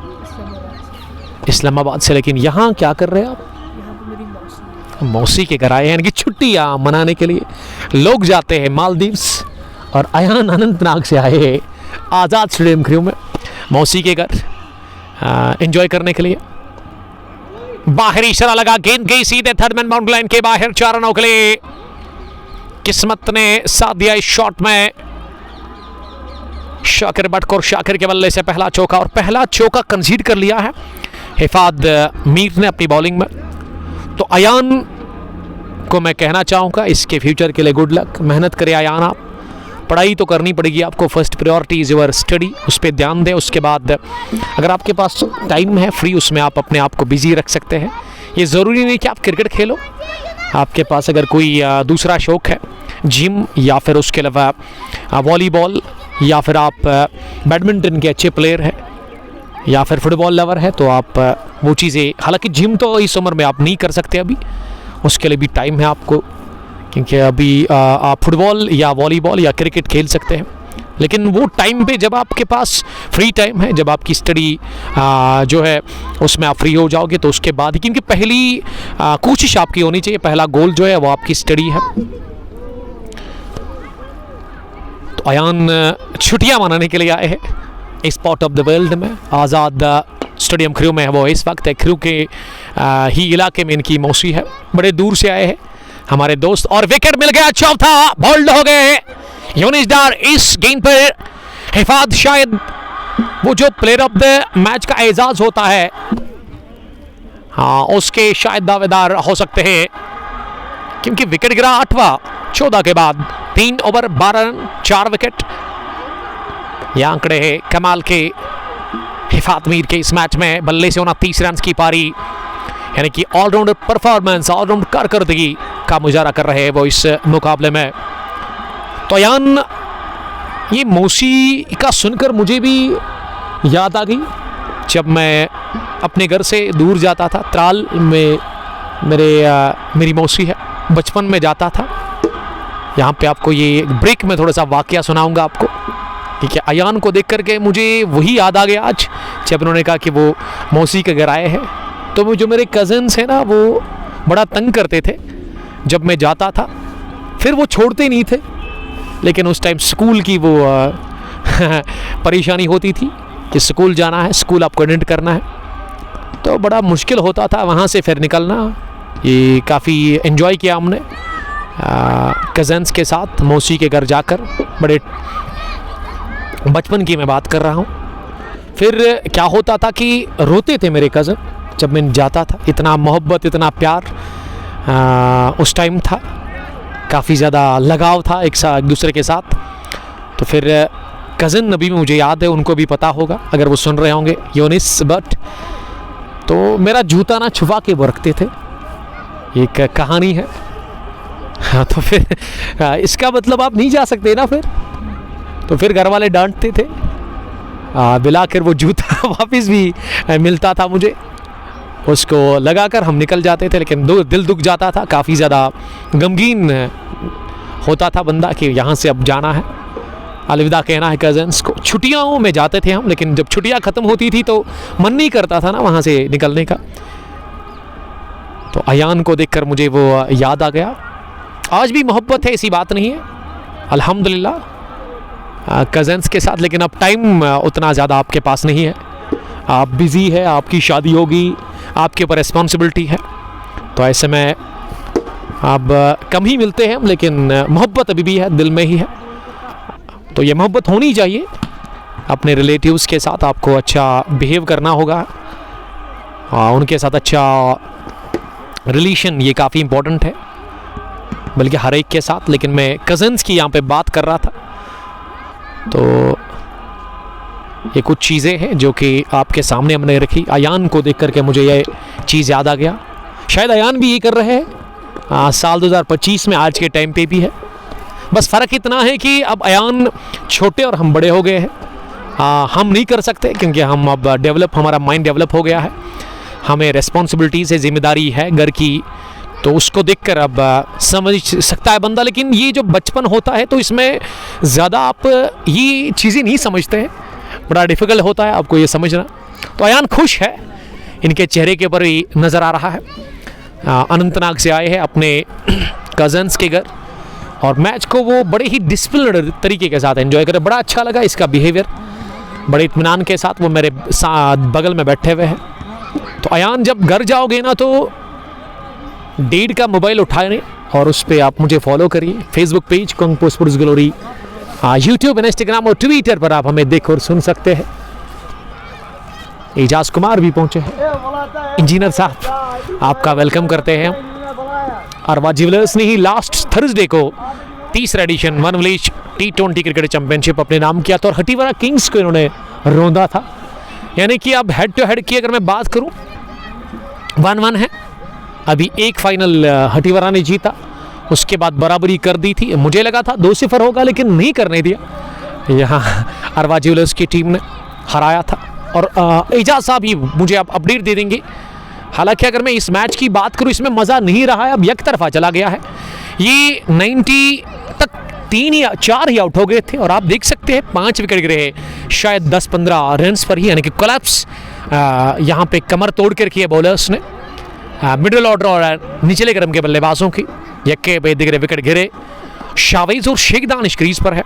इस्लामाबाद से। लेकिन यहाँ क्या कर रहे हैं आप? मौसी के घर आए हैं, यानी कि छुट्टियाँ मनाने के लिए लोग जाते हैं मालदीव्स, और अयान अनंतनाग से आए हैं आज़ाद स्टेडियम क्रू में मौसी के घर एंजॉय करने के लिए। बाहरी इशारा लगा, गेंद गई सीधे थर्ड मैन बाउंड्री लाइन के बाहर, 4 रनों के लिए। किस्मत ने साथ दिया इस शॉट में। शाकिर बट और शाकिर के बल्ले से पहला चौका, और पहला चौका कंसीड कर लिया है हिफाद मीर ने अपनी बॉलिंग में। तो अयान को मैं कहना चाहूँगा इसके फ्यूचर के लिए गुड लक। मेहनत करें अयान, आप पढ़ाई तो करनी पड़ेगी आपको। First priority is your study, उस पर ध्यान दें। उसके बाद अगर आपके पास टाइम है फ्री, उसमें आप अपने आप को बिजी रख सकते हैं। ये ज़रूरी नहीं कि आप क्रिकेट खेलो, आपके पास अगर कोई दूसरा शौक़ है, जिम या फिर उसके अलावा वॉलीबॉल, या फिर आप बैडमिंटन के अच्छे प्लेयर हैं, या फिर फुटबॉल लवर है, तो आप वो चीज़ें, हालांकि जिम तो इस उम्र में आप नहीं कर सकते अभी, उसके लिए भी टाइम है आपको, क्योंकि अभी आप फुटबॉल या वॉलीबॉल या क्रिकेट खेल सकते हैं। लेकिन वो टाइम पे जब आपके पास फ्री टाइम है, जब आपकी स्टडी जो है उसमें आप फ्री हो जाओगे, तो उसके बाद ही, क्योंकि पहली कोशिश आपकी होनी चाहिए, पहला गोल जो है वो आपकी स्टडी है। तो अयान छुट्टियां मनाने के लिए आए हैं इस पार्ट ऑफ द वर्ल्ड में। आज़ाद स्टेडियम क्रू में है वो इस वक्त है। क्रू के ही इलाके में इनकी मौसी है, बड़े दूर से आए हैं हमारे दोस्त। और विकेट मिल गया, चौथा बोल्ड हो गए यूनिस डार। इस गेंद पर हिफाद शायद वो जो प्लेयर ऑफ द मैच का एजाज होता है, हाँ, उसके शायद दावेदार हो सकते हैं, क्योंकि विकेट गिरा 8वां 14 के बाद। 3 ओवर 12 रन 4 विकेट। ये आंकड़े हैं कमाल के हिफात मीर के इस मैच में। बल्ले से 29 रन की पारी, यानी कि ऑलराउंडर परफॉर्मेंस, ऑलराउंड कारकर्दगी का मुजाहरा कर रहे हैं वो इस मुकाबले में। तो अयान, ये मौसी का सुनकर मुझे भी याद आ गई, जब मैं अपने घर से दूर जाता था, त्राल में मेरी मौसी है, बचपन में जाता था। यहाँ पे आपको ये ब्रेक में थोड़ा सा वाकया सुनाऊंगा आपको, ठीक है। अयान को देख करके मुझे वही याद आ गया आज, जब उन्होंने कहा कि वो मौसी के घर आए हैं। तो वो जो मेरे कज़न्स हैं ना, वो बड़ा तंग करते थे जब मैं जाता था, फिर वो छोड़ते नहीं थे, लेकिन उस टाइम स्कूल की वो परेशानी होती थी कि स्कूल जाना है, स्कूल आपको अटेंड करना है, तो बड़ा मुश्किल होता था वहाँ से फिर निकलना। ये काफ़ी एंजॉय किया हमने कज़न्स के साथ मौसी के घर जाकर, बड़े बचपन की मैं बात कर रहा हूँ। फिर क्या होता था कि रोते थे मेरे कज़न जब मैं जाता था, इतना मोहब्बत, इतना प्यार उस टाइम था, काफ़ी ज़्यादा लगाव था एक दूसरे के साथ। तो फिर कज़न अभी मुझे याद है, उनको भी पता होगा अगर वो सुन रहे होंगे, यूनिस बट, तो मेरा जूता ना छुपा के वो रखते थे, एक कहानी है। हाँ, तो फिर इसका मतलब आप नहीं जा सकते ना फिर, तो फिर घर वाले डांटते थे, बुलाकर वो जूता वापस भी मिलता था मुझे, उसको लगाकर हम निकल जाते थे। लेकिन दिल दुख जाता था, काफ़ी ज़्यादा गमगीन होता था बंदा कि यहाँ से अब जाना है, अलविदा कहना है कज़न्स को। छुट्टियों में जाते थे हम, लेकिन जब छुट्टियाँ ख़त्म होती थी तो मन नहीं करता था ना वहाँ से निकलने का। तो अयान को देखकर मुझे वो याद आ गया। आज भी मोहब्बत है, ऐसी बात नहीं है, अल्हम्दुलिल्लाह कज़न्स के साथ, लेकिन अब टाइम उतना ज़्यादा आपके पास नहीं है, आप बिज़ी है, आपकी शादी होगी, आपके ऊपर रिस्पॉन्सिबिलिटी है, तो ऐसे में अब कम ही मिलते हैं हम, लेकिन मोहब्बत अभी भी है, दिल में ही है। तो ये मोहब्बत होनी चाहिए अपने रिलेटिव्स के साथ, आपको अच्छा बिहेव करना होगा, उनके साथ अच्छा रिलेशन, ये काफ़ी इम्पोर्टेंट है, बल्कि हर एक के साथ। लेकिन मैं कज़न्स की यहाँ पे बात कर रहा था, तो ये कुछ चीज़ें हैं जो कि आपके सामने हमने रखी। अयान को देख करके मुझे ये चीज़ याद आ गया, शायद अयान भी ये कर रहे हैं साल 2025 में, आज के टाइम पे भी है। बस फ़र्क इतना है कि अब अयान छोटे और हम बड़े हो गए हैं, हम नहीं कर सकते क्योंकि हम अब हमारा माइंड डेवलप हो गया है, हमें रिस्पॉन्सिबिलिटीज़ है, जिम्मेदारी है घर की, तो उसको देखकर अब समझ सकता है बंदा, लेकिन ये जो बचपन होता है तो इसमें ज़्यादा आप ये चीज़ें नहीं समझते हैं, बड़ा डिफ़िकल्ट होता है आपको ये समझना। तो अयान खुश है, इनके चेहरे के ऊपर ही नज़र आ रहा है। अनंतनाग से आए हैं अपने कज़न्स के घर और मैच को वो बड़े ही डिसिप्लिन्ड तरीके के साथ एंजॉय करें। बड़ा अच्छा लगा इसका बिहेवियर, बड़े इत्मीनान के साथ वो मेरे साथ बगल में बैठे हुए हैं। तो अयान जब घर जाओगे ना तो डेड का मोबाइल उठाएं और उस पर आप मुझे फॉलो करिए, Facebook page kung sports glory, YouTube, Instagram और ट्विटर पर आप हमें देख और सुन सकते हैं। एजाज कुमार भी पहुंचे हैं, इंजीनियर साहब आपका वेलकम करते हैं। अरवा ज्वेलर्स ने ही लास्ट थर्सडे को तीसरा edition one village T20 cricket championship अपने नाम किया था और हटीवारा किंग्स को इन्होंने रौंदा था। यानी कि अब हेड टू हेड की अगर मैं बात करूं 1-1 है, अभी एक फाइनल हटीवारा ने जीता, उसके बाद बराबरी कर दी थी। मुझे लगा था 2-0 होगा लेकिन नहीं करने दिया, यहाँ अरवा ज्वेलर्स की टीम ने हराया था। और एजाज साहब ही मुझे अब अपडेट दे देंगे। हालांकि अगर मैं इस मैच की बात करूं इसमें मज़ा नहीं रहा है, अब एक तरफा चला गया है। ये 90 तक 3 या 4 ही आउट हो गए थे और आप देख सकते हैं 5 विकेट गिरे शायद 10-15 रन्स पर ही, यानी कि कोलैप्स यहाँ पे कमर तोड़ कर किए बॉलर्स ने। मिडिल ऑर्डर और निचले क्रम के बल्लेबाजों की यक्के पे दिगरे विकेट गिरे। शावेज और शेख दानिश क्रीज पर है।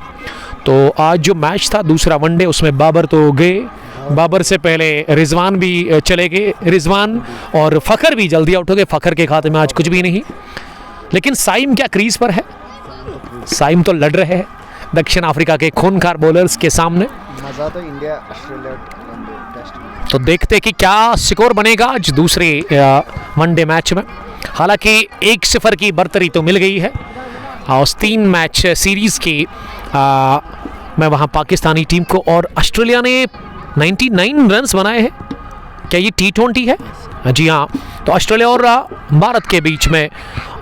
तो आज जो मैच था दूसरा वनडे, उसमें बाबर तो गए, बाबर से पहले रिजवान भी चले गए, रिजवान और फ़खर भी जल्दी आउट हो गए। फ़खर के खाते में आज कुछ भी नहीं, लेकिन साइम क्या क्रीज पर है? साइम तो लड़ रहे हैं दक्षिण अफ्रीका के खूनखार बॉलर्स के सामने। मजा तो इंडिया ऑस्ट्रेलिया टेस्ट। तो देखते कि क्या स्कोर बनेगा आज दूसरे वनडे मैच में। हालांकि 1-0 की बर्तरी तो मिल गई है और 3 मैच सीरीज़ की मैं वहाँ पाकिस्तानी टीम को, और ऑस्ट्रेलिया ने 99 रन्स बनाए हैं। क्या ये T20 है? जी हाँ। तो ऑस्ट्रेलिया और भारत के बीच में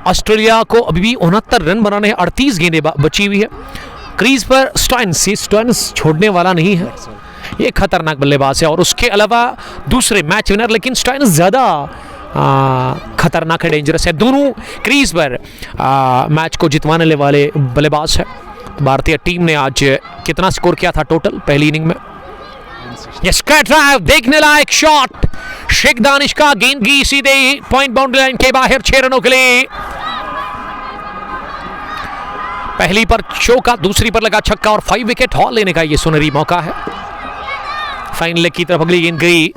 ऑस्ट्रेलिया को अभी भी 69 रन बनाने हैं, 38 गेंदें बची हुई है। क्रीज पर स्टोइनिस छोड़ने वाला नहीं है, ये खतरनाक बल्लेबाज है। और उसके अलावा दूसरे मैच विनर, लेकिन स्टोइनिस ज़्यादा खतरनाक है, डेंजरस है। दोनों क्रीज पर मैच को जितवाने वाले बल्लेबाज है। भारतीय टीम ने आज कितना स्कोर किया था टोटल पहली इनिंग में? ड्राइव, देखने लायक शॉट शेख दानिश का, गेंद की सीधे पॉइंट बाउंड्री लाइन के बाहर 6 रनों के लिए। पहली पर चौका, दूसरी पर लगा छक्का और 5 विकेट हॉल लेने का ये सुनहरी मौका है। फाइनल की तरफ अगली गेंद गई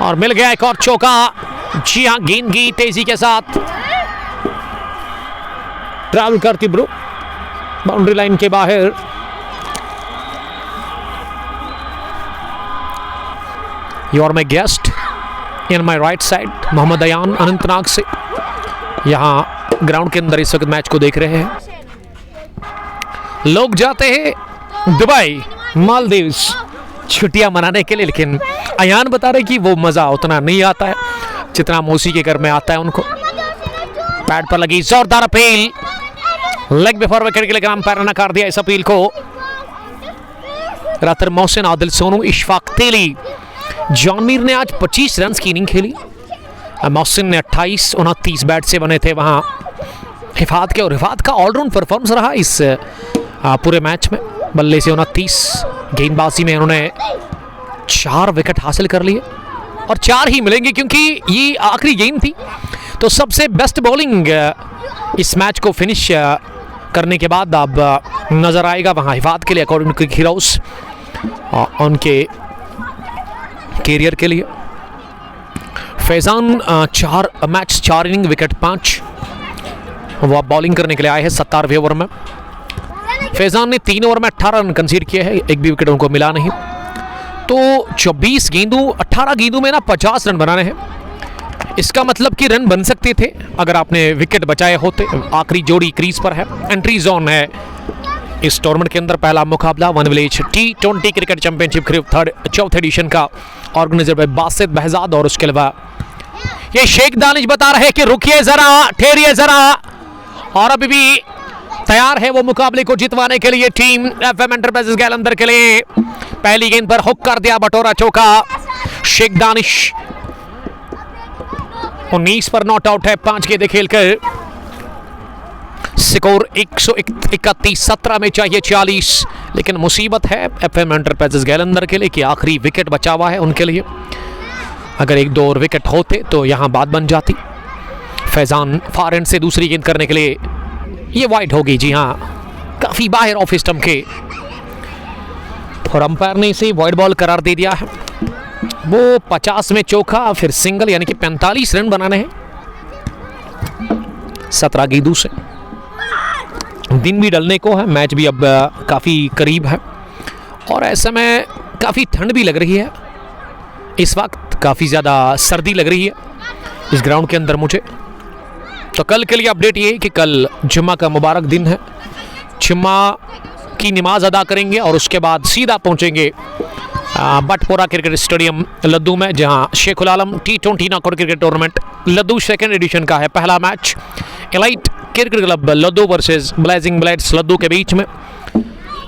और मिल गया एक और चौका। जी हाँ, गेंद की तेजी के साथ ट्रैवल करती ब्रो बाउंड्री लाइन के बाहर। You are my guest in my right side, Mohammad Ayan Anantnag से यहाँ ग्राउंड के अंदर इस वक्त मैच को देख रहे हैं। लोग जाते हैं दुबई, मालदीव्स छुट्टियां मनाने के लिए, लेकिन अयान बता रहे कि वो मज़ा उतना नहीं आता है जितना मौसी के घर में आता है उनको। पैड पर लगी जोरदार अपील, लेग बिफोर विकेट के लिए अंपायर ने नकार दिया इस अपील को। रातर मोहसिन, आदिल सोनू, इशफाक तेली, जॉनमीर ने आज 25 रन की इनिंग खेली। मोहसिन ने 28-29 बैट से बने थे वहाँ हिफात के, और हिफात का ऑलराउंड परफॉर्मेंस रहा इस पूरे मैच में। बल्ले से 29, गेंदबाजी में उन्होंने 4 विकेट हासिल कर लिए और 4 ही मिलेंगे क्योंकि ये आखिरी गेम थी। तो सबसे बेस्ट बॉलिंग इस मैच को फिनिश करने के बाद अब नज़र आएगा वहाँ हिफात के लिए, अकॉर्डिंग टू हीरोज उनके कैरियर के लिए। फैजान 4 मैच 4 इनिंग विकेट 5, वो अब बॉलिंग करने के लिए आए हैं 17वें ओवर में। फैजान ने 3 ओवर में 18 रन कंसीड किए हैं, एक भी विकेट उनको मिला नहीं। तो 24 गेंदों 18 गेंदों में ना 50 रन बनाने हैं। इसका मतलब कि रन बन सकते थे अगर आपने विकेट बचाए होते। आखिरी जोड़ी क्रीज पर है, एंट्री जोन है इस टूर्नामेंट के अंदर। पहला मुकाबला one village T20 cricket championship चौथे एडिशन का, ऑर्गेनाइजर बाय बासित बहजाद। और उसके अलावा ये शेख दानिश बता रहे कि रुकिए जरा, ठहरिए जरा, और अभी भी तैयार है वो मुकाबले को जितवाने के लिए टीम FM एंटरप्राइजेस गैलंदर के लिए। पहली गेंद पर हुक कर दिया बटोरा चौका शेख दानिश। 19 पर नॉट आउट है 5 गेंदें खेलकर। स्कोर 131, 17 में चाहिए 40। लेकिन मुसीबत है एफएम एंटरप्राइजेस गैलेंडर के लिए कि आखिरी विकेट बचा हुआ है उनके लिए। अगर 1-2 और विकेट होते तो यहां बात बन जाती। फैजान फार एंड से दूसरी गेंद करने के लिए, ये वाइड होगी। जी हां, काफी बाहर ऑफ स्टंप के, और अंपायर ने इसे वाइड बॉल करार दे दिया है। वो 50 में चौका, फिर सिंगल, यानी कि 45 रन बनाने हैं 17 गेंदों से। दिन भी ढलने को है, मैच भी अब काफ़ी करीब है, और ऐसे में काफ़ी ठंड भी लग रही है। इस वक्त काफ़ी ज़्यादा सर्दी लग रही है इस ग्राउंड के अंदर मुझे। तो कल के लिए अपडेट ये है कि कल जुम्मा का मुबारक दिन है। जुम्मा की नमाज अदा करेंगे और उसके बाद सीधा पहुंचेंगे बटपोरा क्रिकेट स्टेडियम लद्दू में, जहां Shekhul Alam T20 knockout cricket tournament Laddu second edition का है पहला मैच। Elite cricket club Laddu versus blazing blades Laddu के बीच में।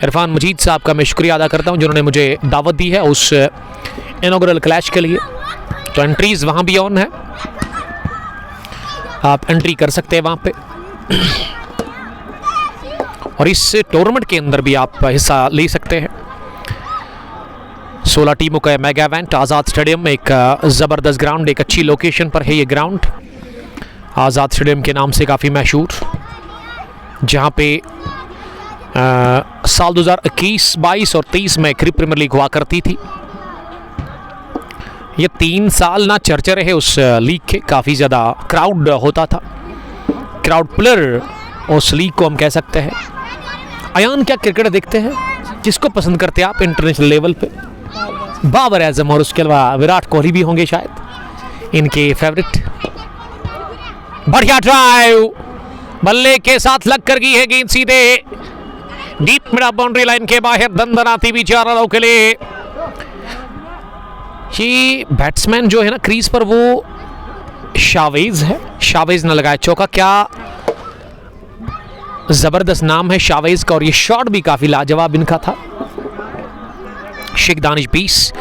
इरफान मजीद साहब का मैं शुक्रिया अदा करता हूं जिन्होंने मुझे दावत दी है उस इनॉग्रल क्लैश के लिए। तो एंट्रीज वहां भी ऑन है, आप एंट्री कर सकते हैं वहां पे, और इस टूर्नामेंट के अंदर भी आप हिस्सा ले सकते हैं। 16 टीमों का मेगा इवेंट आज़ाद स्टेडियम में, एक ज़बरदस्त ग्राउंड, एक अच्छी लोकेशन पर है ये ग्राउंड। आज़ाद स्टेडियम के नाम से काफ़ी मशहूर, जहाँ पे साल 2021, 22 और 23 में क्रिकेट प्रीमियर लीग हुआ करती थी। ये 3 साल ना चर्चा रहे उस लीग के, काफ़ी ज़्यादा क्राउड होता था, क्राउड प्लेयर उस लीग को हम कह सकते हैं। अयान, क्या क्रिकेट देखते हैं? किसको पसंद करते हैं आप इंटरनेशनल लेवल पे? बाबर आजम और उसके अलावा विराट कोहली भी होंगे शायद इनके फेवरेट। बढ़िया ड्राइव, बल्ले के साथ लग कर गई है गेंद सीधे डीप मिड बाउंड्री लाइन के बाहर, दंदनाती भी 4 रनों के लिए। ये बैट्समैन जो है ना क्रीज पर, वो शावेज है। शावेज ने लगाया चौका, क्या जबरदस्त नाम है शावेज का, और ये शॉट भी काफी लाजवाब इनका था। शेख दानिश 20,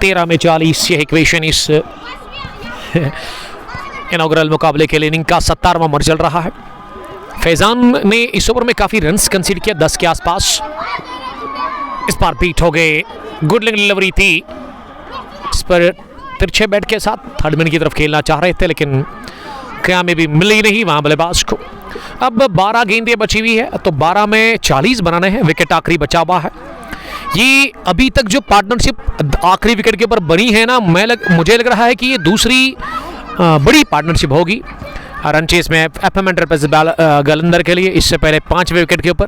13 में 40, ये इक्वेशन इस इनॉग्रल मुकाबले के लिए इनिंग का 17वां ओवर चल रहा है। फैजान ने इस ओवर में काफी रन्स कंसीड किया, 10 के आसपास। इस बार बीट हो गए, गुड डिलीवरी थी इस पर, तिरछे बैट के साथ थर्ड मैन की तरफ खेलना चाह रहे थे, लेकिन कामयाबी मिली नहीं वहां बल्लेबाज को। अब 12 गेंदें बची हुई है, तो 12 में 40 बनाने हैं, विकेट आखिरी बचा हुआ है। ये अभी तक जो पार्टनरशिप आखिरी विकेट के ऊपर बनी है ना, मुझे लग रहा है कि ये दूसरी बड़ी पार्टनरशिप होगी रन चेस में एफएम एंटरप्राइजेस गैलेंडर के लिए। इससे पहले 5वें विकेट के ऊपर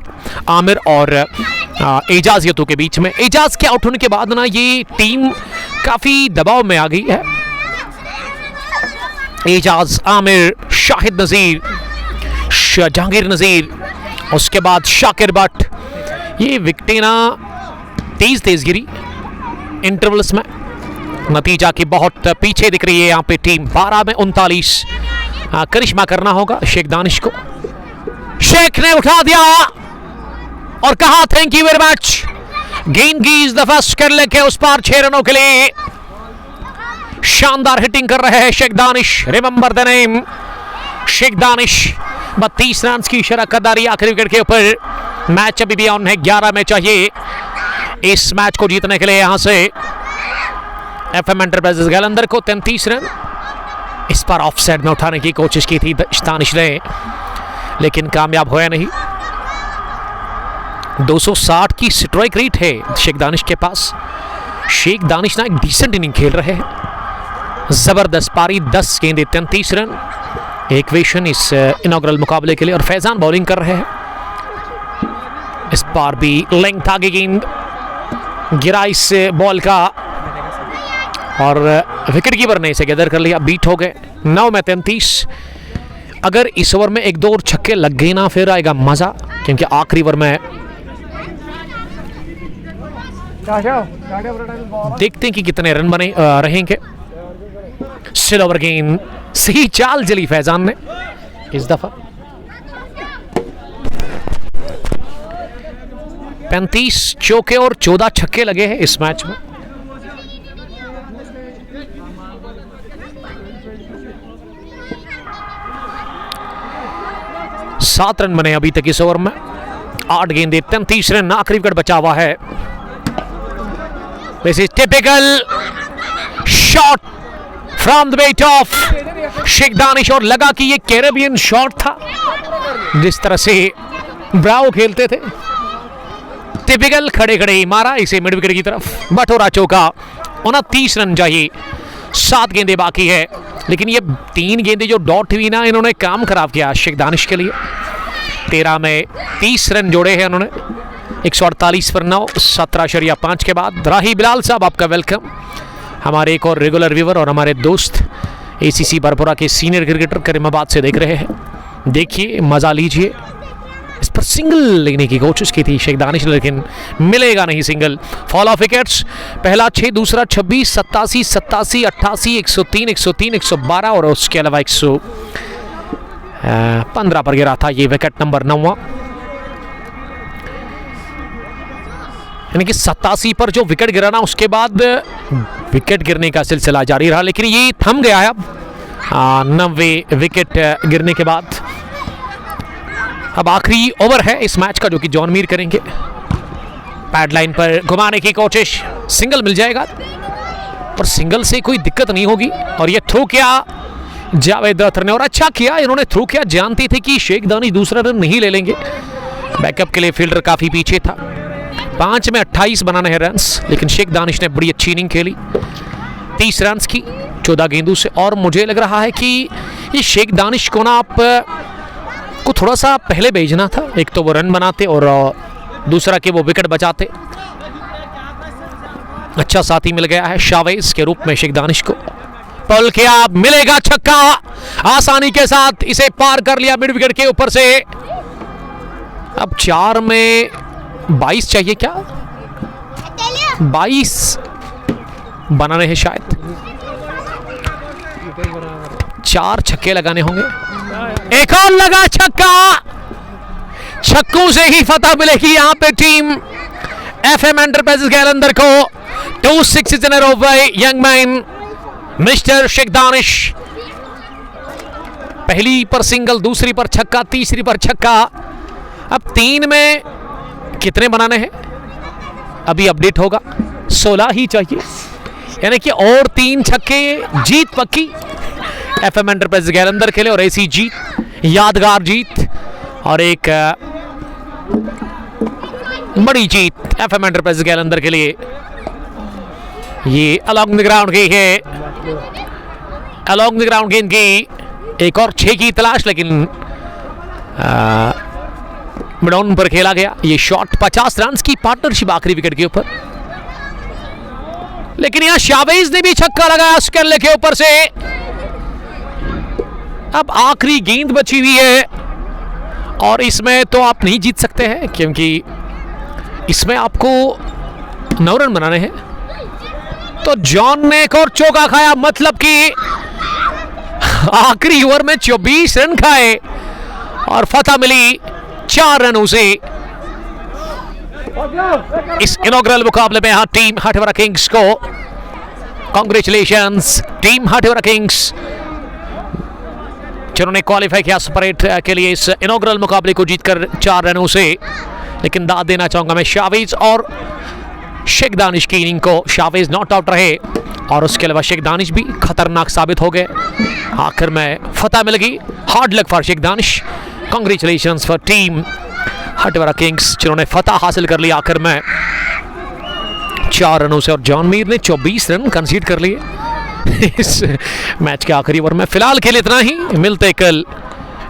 आमिर और एजाज यतू के बीच में। एजाज के आउट होने के बाद ना ये टीम काफी दबाव में आ गई है। एजाज, आमिर, शाहिद नजीर, जहांगीर नजीर, उसके बाद शाकिर बट, ये विकेटें ना तेज गिरी इंटरवल्स में। नतीजा की बहुत पीछे दिख रही है यहाँ पे टीम। 12 में 39, करिश्मा करना होगा शेख दानिश को। शेख ने उठा दिया और कहा थैंक यू वेरी मच। गेंद की इस दफा कर लेके उस पार 6 रनों के लिए शानदार हिटिंग कर रहे हैं Sheikh Danish. Remember the name Sheikh Danish. 32 run की शराकतदारी आखिरी विकेट के ऊपर। मैच अभी भी ऑन है, 11 में चाहिए इस मैच को जीतने के लिए। यहां से एफएम एंटरप्राइजेस गैलेंडर को 33 रन इस पर ऑफ साइड में उठाने की कोशिश की थी दानिश ने, लेकिन कामयाब होया नहीं। 260 की स्ट्राइक रेट है शेख दानिश के पास। शेख दानिश ना एक डिसेंट इनिंग खेल रहे हैं, जबरदस्त पारी, 10 गेंदें 33 रन, इक्वेशन इस इनॉग्रल मुकाबले के लिए। और फैजान बॉलिंग कर रहे हैं, इस बार भी लेंथ आगे गेंद गिरा इस बॉल का, और विकेट कीपर ने इसे गैदर कर लिया। बीट हो गए 9 में 33। अगर इस ओवर में 1-2 और छक्के लग गए ना, फिर आएगा मजा, क्योंकि आखिरी ओवर में देखते हैं कि कितने रन बने रहेंगे। स्टिल ओवर गेंद, सही चाल जली फैजान ने इस दफा। 35 चौके और 14 छक्के लगे हैं इस मैच में। 7 रन बने अभी तक इस ओवर में, 8 गेंदे 33 रन, आखिरी विकेट बचा हुआ है। This is typical shot from the weight of Sheikh Danish, और लगा कि ये कैरेबियन शॉट था जिस तरह से ब्रावो खेलते थे। टिपिकल खड़े खड़े ही मारा इसे मिड विकेट की तरफ, बटोरा चौका। 29 रन चाहिए, 7 गेंदे बाकी है, लेकिन ये 3 गेंदे जो डॉट हुई ना, इन्होंने काम खराब किया शेख दानिश के लिए। 13 में 30 रन जोड़े हैं उन्होंने, 148 पर 9, 17.5 के बाद। राही बिलाल साहब आपका वेलकम, हमारे एक और रेगुलर व्यूवर और हमारे दोस्त ACC बरपुरा के सीनियर क्रिकेटर करीमाबाद से देख रहे हैं। देखिए, मज़ा लीजिए। इस पर सिंगल लेने की कोशिश की थी शेख दानिश, लेकिन मिलेगा नहीं सिंगल। फॉल ऑफ विकेट्स, पहला 6, दूसरा 26, 87, 87, 88, 103, 103, 112 और उसके अलावा 115 पर गिरा था ये विकेट नंबर 9वां। यानी कि 87 पर जो विकेट गिरा ना, उसके बाद विकेट गिरने का सिलसिला जारी रहा, लेकिन ये थम गया है अब 90 विकेट गिरने के बाद। अब आखिरी ओवर है इस मैच का, जो कि जॉन मीर करेंगे। पैड लाइन पर घुमाने की कोशिश, सिंगल मिल जाएगा, पर सिंगल से कोई दिक्कत नहीं होगी। और ये थ्रो किया जावेद अख्तर ने, और अच्छा किया इन्होंने थ्रो किया, जानते थे कि शेख दानिश दूसरा रन नहीं ले लेंगे। बैकअप के लिए फील्डर काफ़ी पीछे था। 5 में 28 बनाने हैं रन्स, लेकिन शेख दानिश ने बड़ी अच्छी इनिंग खेली, 30 रन्स की 14 गेंदों से। और मुझे लग रहा है कि ये शेख दानिश को ना आप को थोड़ा सा पहले भेजना था, एक तो वो रन बनाते और दूसरा कि वो विकेट बचाते। अच्छा साथी मिल गया है शावेज के रूप में शेख दानिश को। पल किया, मिलेगा छक्का, आसानी के साथ इसे पार कर लिया मिड विकेट के ऊपर से। अब 4 में 22 चाहिए, क्या 22 बनाने हैं शायद, 4 छक्के लगाने होंगे। एक और लगा छक्का, छक्कों से ही फतह मिलेगी यहां पे टीम FM एंटरप्राइजेस जालंधर को। 2 6 in a row by young man mister Sheikh Danish. पहली पर सिंगल, दूसरी पर छक्का, तीसरी पर छक्का। अब 3 में कितने बनाने हैं अभी अपडेट होगा, 16 ही चाहिए, यानी कि और 3 छक्के, जीत पक्की FM एंटरप्राइजेस जालंधर के लिए। और ऐसी जीत, यादगार जीत और एक बड़ी जीत FM एंटरप्राइजेस जालंधर के लिए। ये अलॉन्ग द ग्राउंड की है, अलॉन्ग द ग्राउंड गेंद की एक और 6 की तलाश, लेकिन मिडॉन पर खेला गया ये शॉट। 50 रन की पार्टनरशिप आखिरी विकेट के ऊपर, लेकिन यहां शावेज ने भी छक्का लगाया स्केल के ऊपर से। अब आखिरी गेंद बची हुई है और इसमें तो आप नहीं जीत सकते हैं, क्योंकि इसमें आपको 9 रन बनाने हैं। तो जॉन ने एक और चौका खाया, मतलब कि आखिरी ओवर में 24 रन खाए और फतह मिली 4 रनों से। इस इनॉग्रल मुकाबले में यहां टीम हाथीवारा किंग्स को कांग्रेचुलेशंस। टीम हाथीवारा किंग्स जिन्होंने क्वालिफाई किया सुपर 8 के लिए इस इनॉग्रल मुकाबले को जीतकर 4 रनों से। लेकिन दाद देना चाहूंगा मैं शावेज और शेख दानिश की इनिंग को। शावेज नॉट आउट रहे और उसके अलावा शेख दानिश भी खतरनाक साबित हो गए। आखिर में फतह मिल गई। Hard luck for Sheikh Danish, congratulations for team Hathiwara kings जिन्होंने फतह हासिल कर लिया आखिर में 4 रनों से। और जॉन मीर ने 24 रन कंसीड कर लिए इस मैच के आखिरी ओवर में। फिलहाल के लिए इतना ही, मिलते कल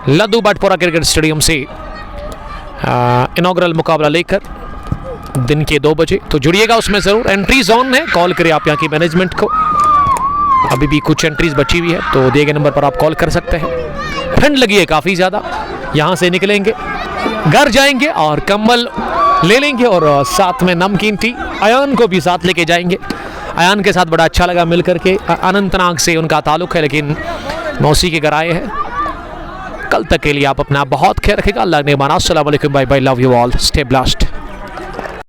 लद्दू बटपुरा क्रिकेट स्टेडियम से इनॉग्रल मुकाबला लेकर दिन के 2 बजे। तो जुड़िएगा उसमें जरूर। एंट्रीज ऑन है, कॉल करिए आप यहाँ की मैनेजमेंट को। अभी भी कुछ एंट्रीज बची हुई है तो दिए गए नंबर पर आप कॉल कर सकते हैं। ठंड लगी है काफ़ी ज़्यादा, यहाँ से निकलेंगे, घर जाएंगे और कंबल ले लेंगे और साथ में नमकीन टी। अयान को भी साथ लेके जाएंगे। अयान के साथ बड़ा अच्छा लगा मिल करके। अनंतनाग से उनका ताल्लुक़ है, लेकिन मौसी के घर आए हैं। कल तक के लिए आप अपना बहुत ख्याल रखिएगा। अल्लाह ने माना। अस्सलाम वालेकुम, bye bye, love you all, stay blessed.